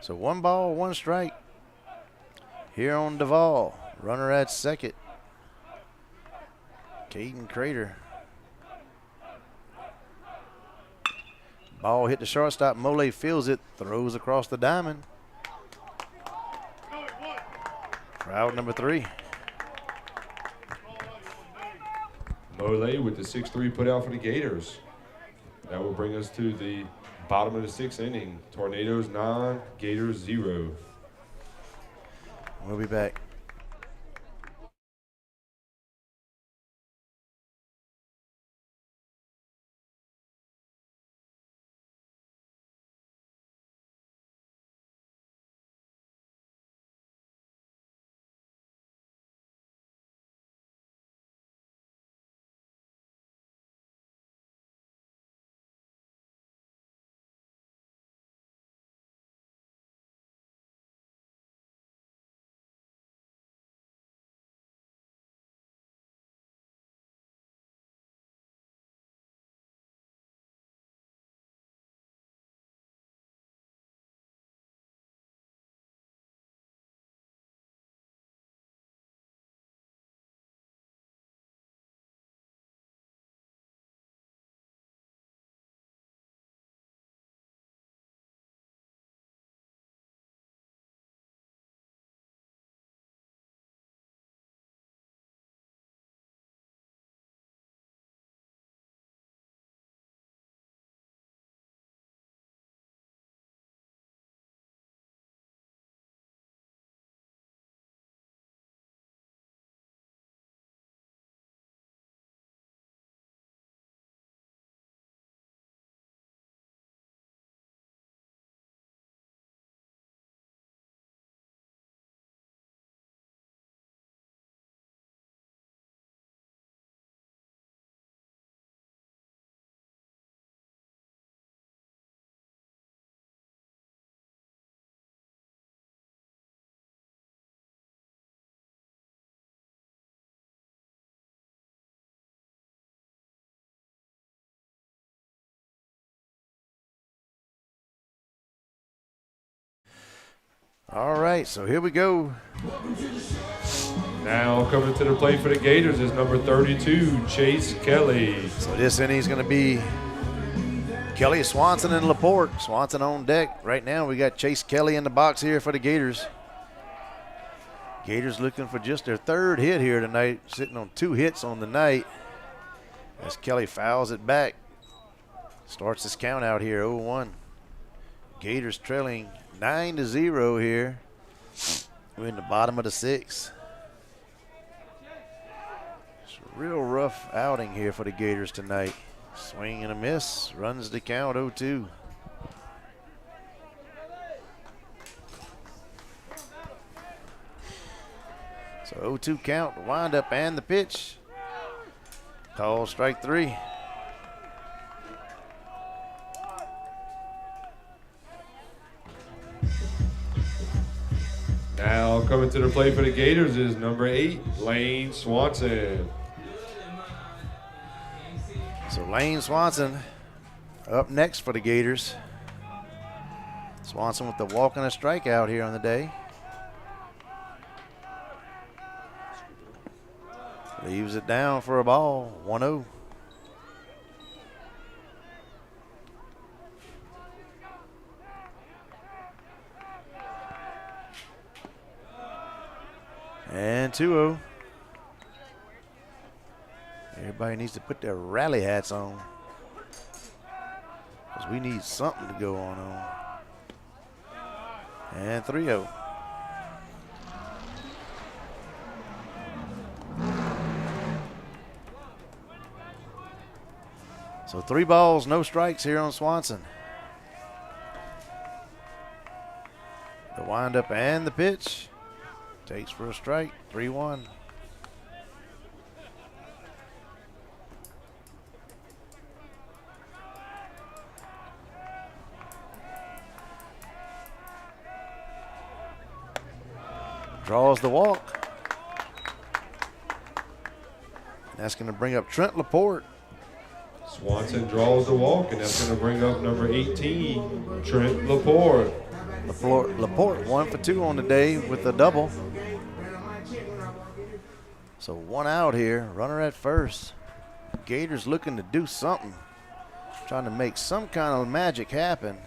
So 1 ball, 1 strike here on Duvall. Runner at second. Caden Crater. Ball hit the shortstop. Mole feels it, throws across the diamond. For out number 3. Mole with the 6-3 put out for the Gators. That will bring us to the bottom of the 6th inning. Tornadoes 9, Gators 0. We'll be back. All right, so here we go. Now coming to the plate for the Gators is number 32, Chase Kelly. So this inning is going to be Kelly Swanson and Laporte. Swanson on deck. Right now we got Chase Kelly in the box here for the Gators. Gators looking for just their 3rd hit here tonight, sitting on 2 hits on the night. As Kelly fouls it back. Starts this count out here, 0-1. Gators trailing 9-0 here. We're in the bottom of the 6th. It's a real rough outing here for the Gators tonight. Swing and a miss, runs the count 0-2. So 0-2 count, the windup and the pitch. Call strike 3. Now coming to the plate for the Gators is number 8, Lane Swanson. So Lane Swanson up next for the Gators. Swanson with the walk and a strikeout here on the day. Leaves it down for a ball, 1-0. And 2-0. Everybody needs to put their rally hats on, because we need something to go on. And 3-0. So 3 balls, no strikes here on Swanson. The windup and the pitch. Takes for a strike, 3-1. Draws the walk. That's going to bring up Trent Laporte. Swanson draws the walk, and that's going to bring up number 18, Trent Laporte. Laporte 1 for 2 on the day with a double. So 1 out here, runner at first. Gators looking to do something, trying to make some kind of magic happen.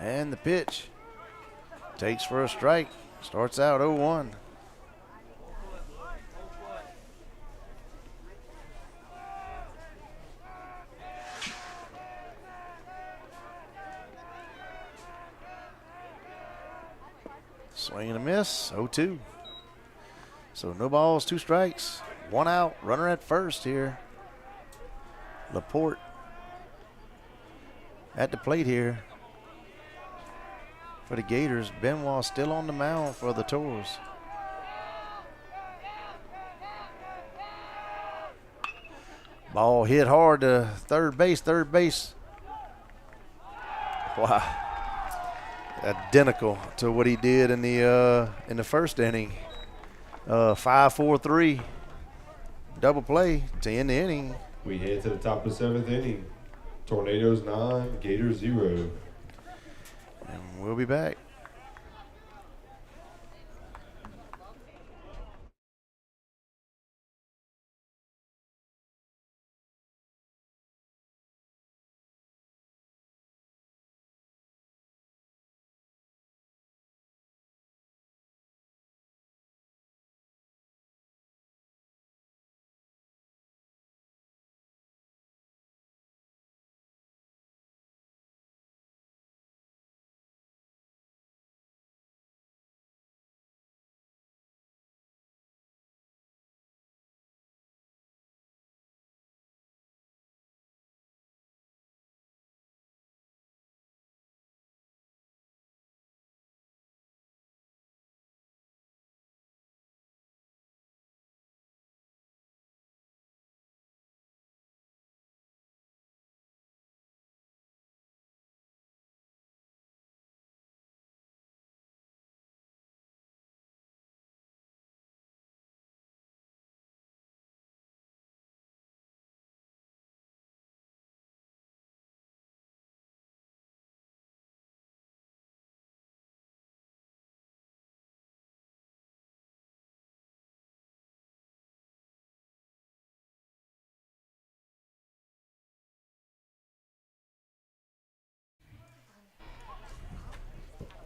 And the pitch takes for a strike, starts out 0-1. Swing and a miss, 0-2. So no balls, 2 strikes, 1 out, runner at first here. Laporte at the plate here for the Gators. Benoit still on the mound for the Tours. Ball hit hard to third base. Wow. Identical to what he did in the first inning. 5-4-3 double play to end the inning. We head to the top of the 7th inning. Tornadoes 9, Gators 0. And we'll be back.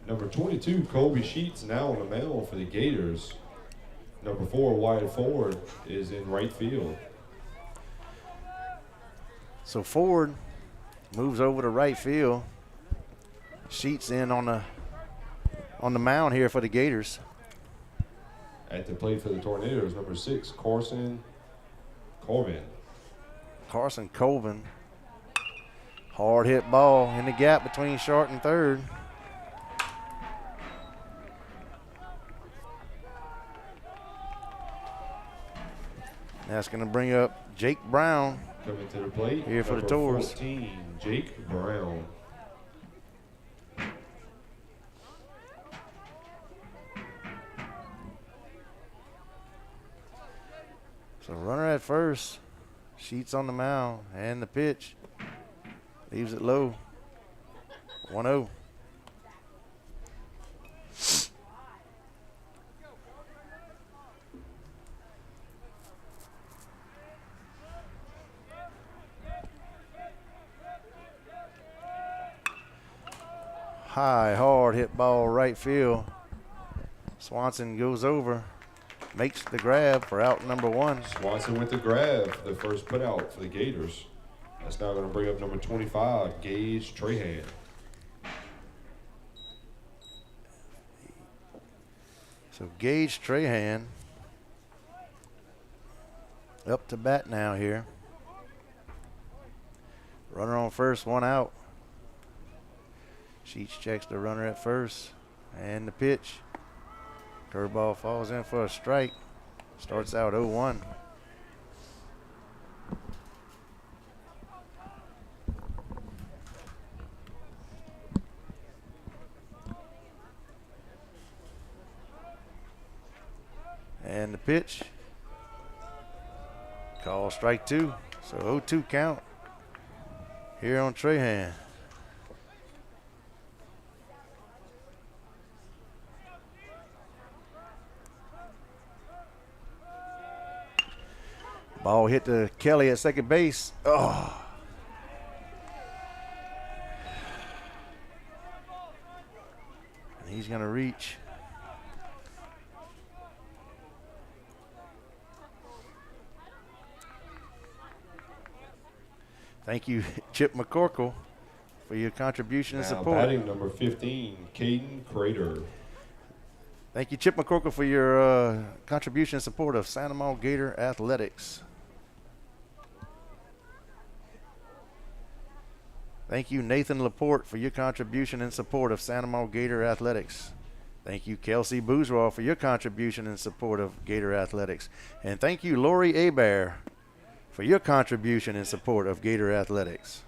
Number 22, Colby Sheets, now on the mound for the Gators. Number 4, Wyatt Ford, is in right field. So Ford moves over to right field. Sheets in on the mound here for the Gators. At the plate for the Tornadoes, number 6, Carson Colvin. Carson Colvin. Hard hit ball in the gap between short and third. That's going to bring up Jake Brown. Coming to the plate here for the number Tours. 14, Jake Brown. So runner at first. Sheets on the mound and the pitch. Leaves it low. 1-0. High, hard hit ball right field. Swanson goes over, makes the grab for out number 1. Swanson with the grab, the first put out for the Gators. That's now going to bring up number 25, Gage Trahan. So Gage Trahan up to bat now here. Runner on first, 1 out. Sheets checks the runner at first. And the pitch. Curveball falls in for a strike. Starts out 0-1. And the pitch. Call strike 2. So 0-2 count here on Trahan. Ball hit to Kelly at second base. Oh. And he's going to reach. Thank you, Chip McCorkle, for your contribution and Now support. batting number 15, Caden Crater. Thank you, Chip McCorkle, for your contribution and support of Santa Maria Gator Athletics. Thank you, Nathan Laporte, for your contribution and support of Santa Maria Gator Athletics. Thank you, Kelsey Bourgeois, for your contribution and support of Gator Athletics. And thank you, Lori Hebert, for your contribution and support of Gator Athletics.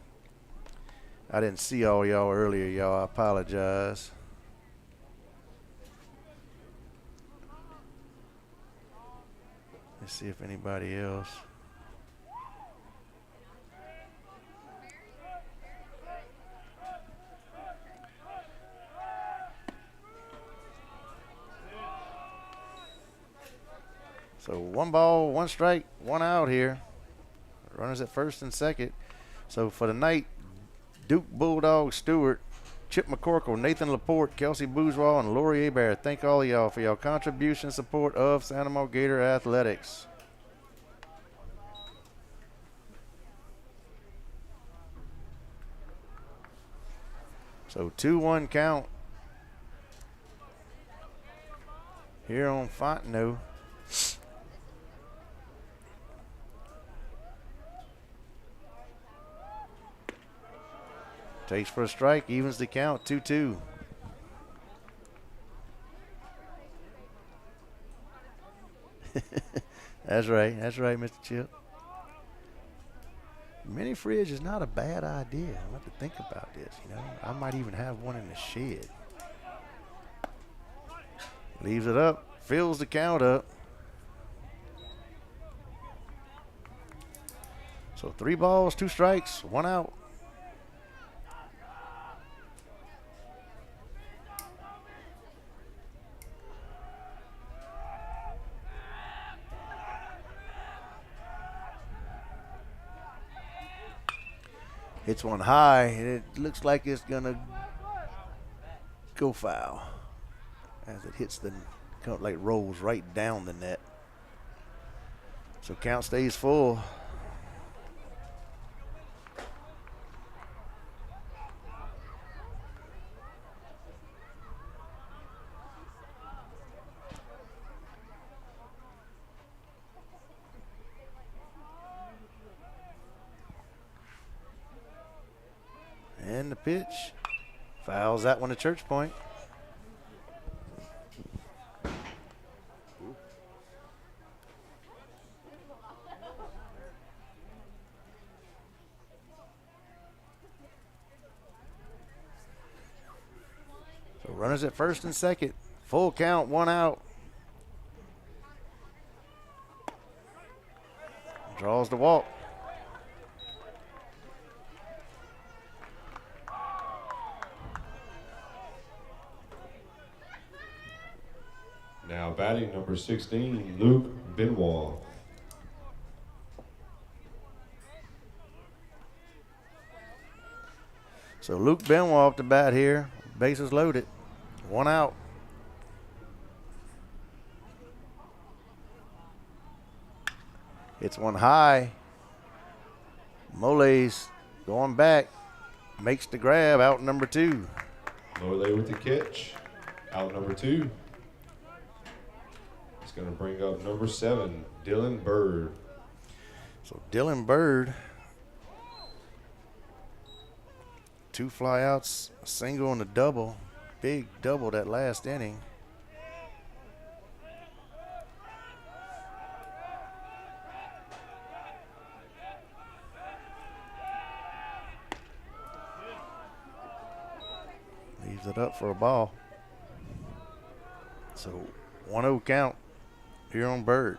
I didn't see all y'all earlier, y'all. I apologize. Let's see if anybody else. So 1 ball, 1 strike, 1 out here. Runners at first and second. So for the night, Duke Bulldog Stewart, Chip McCorkle, Nathan Laporte, Kelsey Bourgeois, and Lori Hebert. Thank all of y'all for your contribution and support of Santa Maria Gator Athletics. So 2-1 count here on Fontenot. Takes for a strike, evens the count, 2-2. That's right, Mr. Chip. Mini fridge is not a bad idea. I'll have to think about this, you know. I might even have one in the shed. Leaves it up, fills the count up. So 3 balls, 2 strikes, 1 out. Hits one high, and it looks like it's going to go foul as it hits the, like rolls right down the net. So count stays full. And the pitch fouls that one to Church Point. So runners at first and second. Full count, 1 out. Draws the walk. Now batting number 16, Luke Benoit. So Luke Benoit off the bat here. Bases loaded. 1 out. It's one high. Mole's going back. Makes the grab. Out number 2. Mole with the catch. Out number 2. It's going to bring up number 7, Dylan Bird. So Dylan Bird. 2 flyouts, a single and a double. Big double that last inning. Leaves it up for a ball. So 1-0 count here on Bird.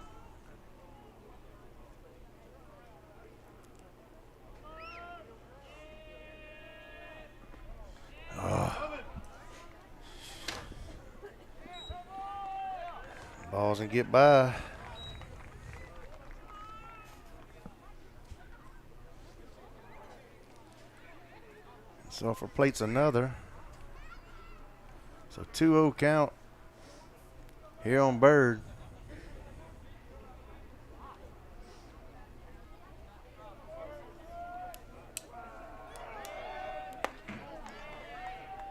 Balls and get by. Sulphur plates another. So 2-0 count here on Bird.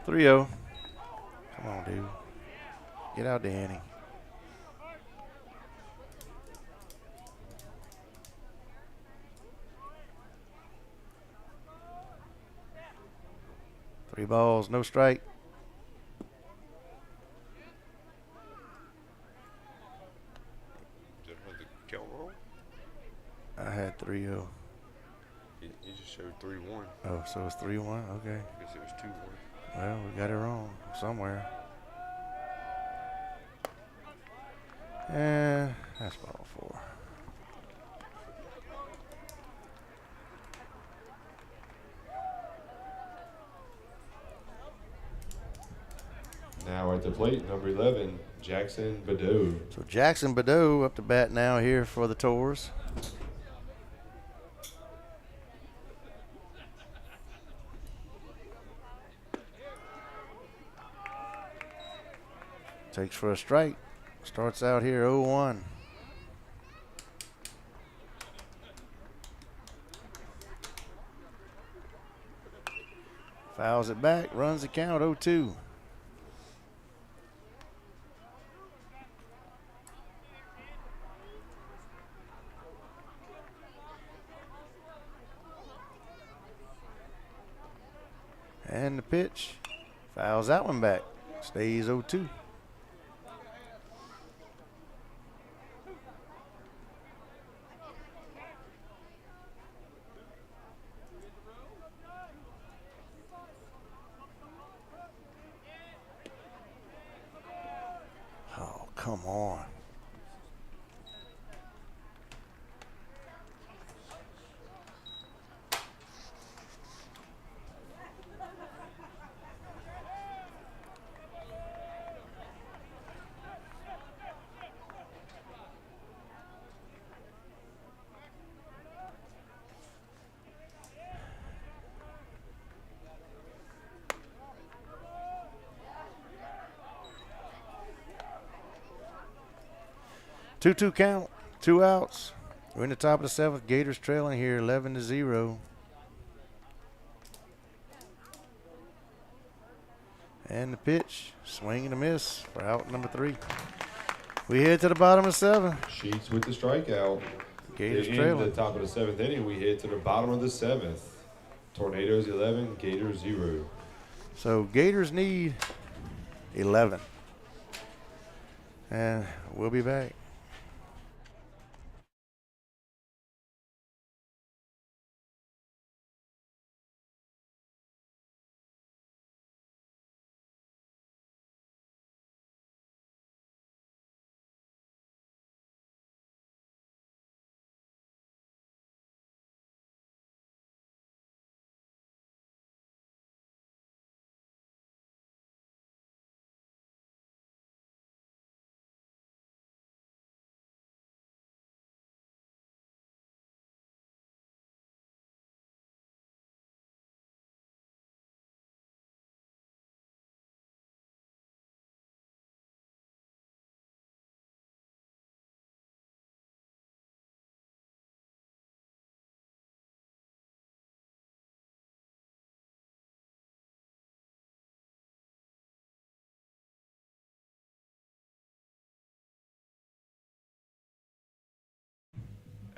Three-0. Come on, dude. Get out the inning. Three balls, no strike. Did I have the count wrong? I had 3-0. He just showed 3-1. Oh, so it's 3-1? Okay. I guess it was 2-1. Well, we got it wrong somewhere. And that's ball 4. Now at the plate, number 11, Jackson Badeau. So Jackson Badeau up to bat now here for the Tours. Takes for a strike. Starts out here 0-1. Fouls it back, runs the count 0-2. And the pitch. Fouls that one back. Stays 0-2. Oh, come on. Two count, 2 outs. We're in the top of the 7th. Gators trailing here 11-0. And the pitch, swing and a miss for out number 3. We head to the bottom of 7. Sheets with the strikeout. Gators In trailing. the top of the 7th inning, we head to the bottom of the 7th. Tornadoes 11, Gators 0. So Gators need 11. And we'll be back.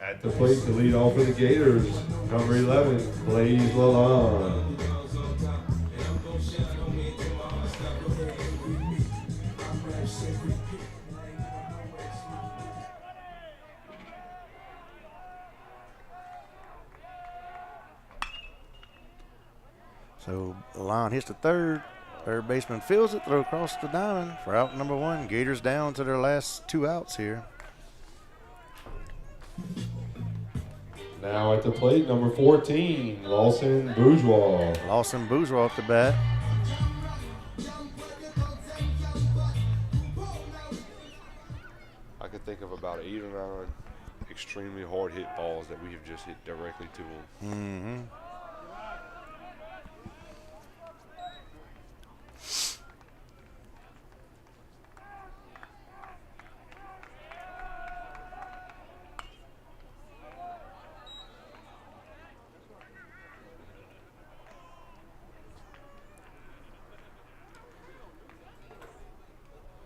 At the plate to lead off for the Gators, number 11, Blaze Lalonde. So the line hits the third. Third baseman fields it, throw across the diamond for out number one. Gators down to their last 2 outs here. Now at the plate, number 14, Lawson Bourgeois. Lawson Bourgeois up the bat. I can think of about 8 or 9 extremely hard hit balls that we have just hit directly to him. Mm-hmm.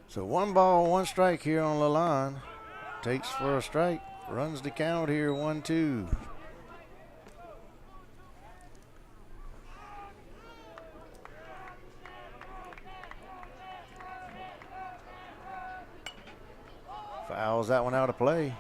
So 1 ball, 1 strike here on Lalonde. Takes for a strike. Runs the count here, 1-2. Fouls that one out of play.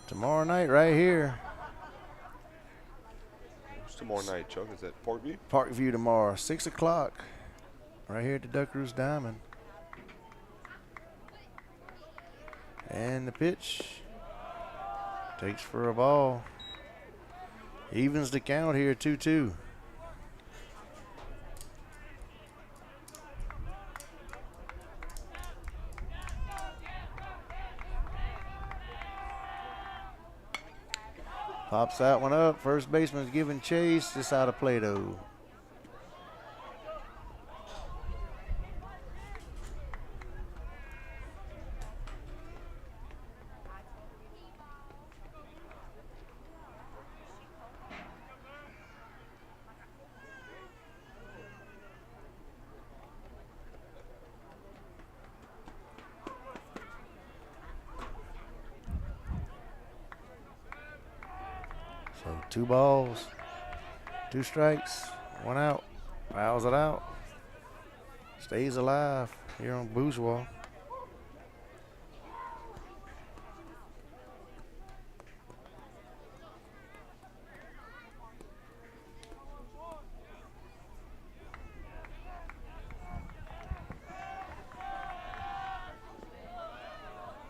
Tomorrow night right here. What's tomorrow night, Chuck? Is that Parkview? Parkview tomorrow, 6 o'clock. Right here at the Duck Roost Diamond. And the pitch. Takes for a ball. Evens the count here, 2-2. Pops that one up. First baseman's giving chase. Just out of play though. So 2 balls, 2 strikes, 1 out. Fouls it out. Stays alive here on Bourgeois.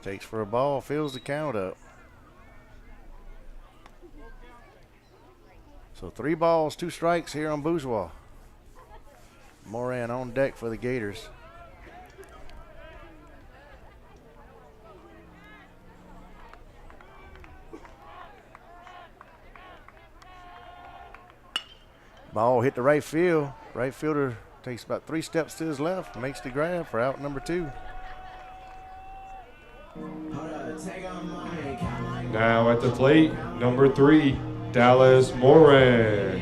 Takes for a ball, fills the count up. So 3 balls, 2 strikes here on Bourgeois. Moran on deck for the Gators. Ball hit the right field. Right fielder takes about 3 steps to his left, makes the grab for out number 2. Now at the plate, number 3, Dallas Moran.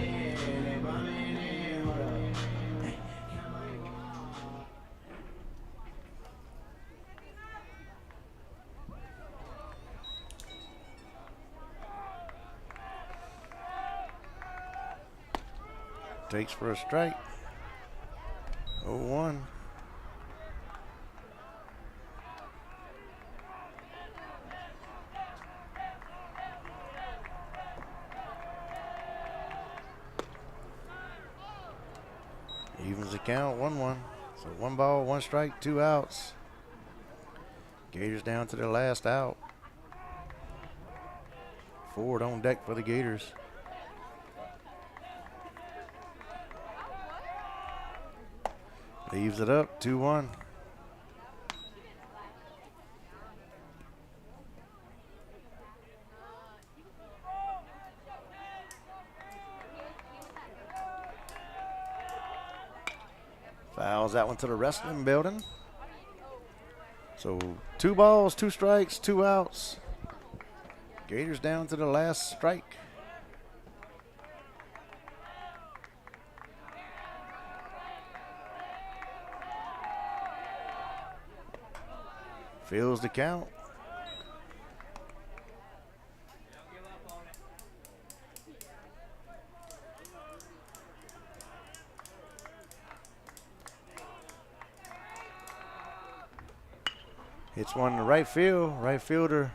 Takes for a strike. 0-1. Evens the count, 1-1. So 1 ball, 1 strike, 2 outs. Gators down to their last out. Ford on deck for the Gators. Leaves it up, 2-1. Fouls that one to the wrestling building. So 2 balls, 2 strikes, 2 outs. Gators down to the last strike. Fills the count. Hits one to right field. Right fielder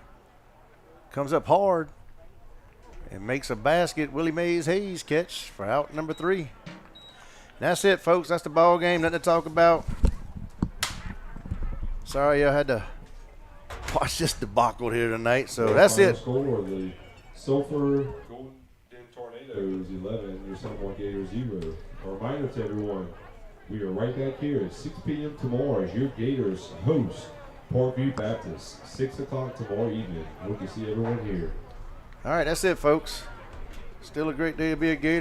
comes up hard and makes a basket. Willie Mays Hayes catch for out number 3. That's it, folks. That's the ball game. Nothing to talk about. Sorry I had to watch this debacle here tonight. So that's it. Score, the Sulphur Golden Tornadoes 11, your Seminole Gators 0. A reminder to everyone, we are right back here at 6 p.m. tomorrow as your Gators host Parkview Baptist. 6 o'clock tomorrow evening. Hope to see everyone here. All right, that's it, folks. Still a great day to be a Gator.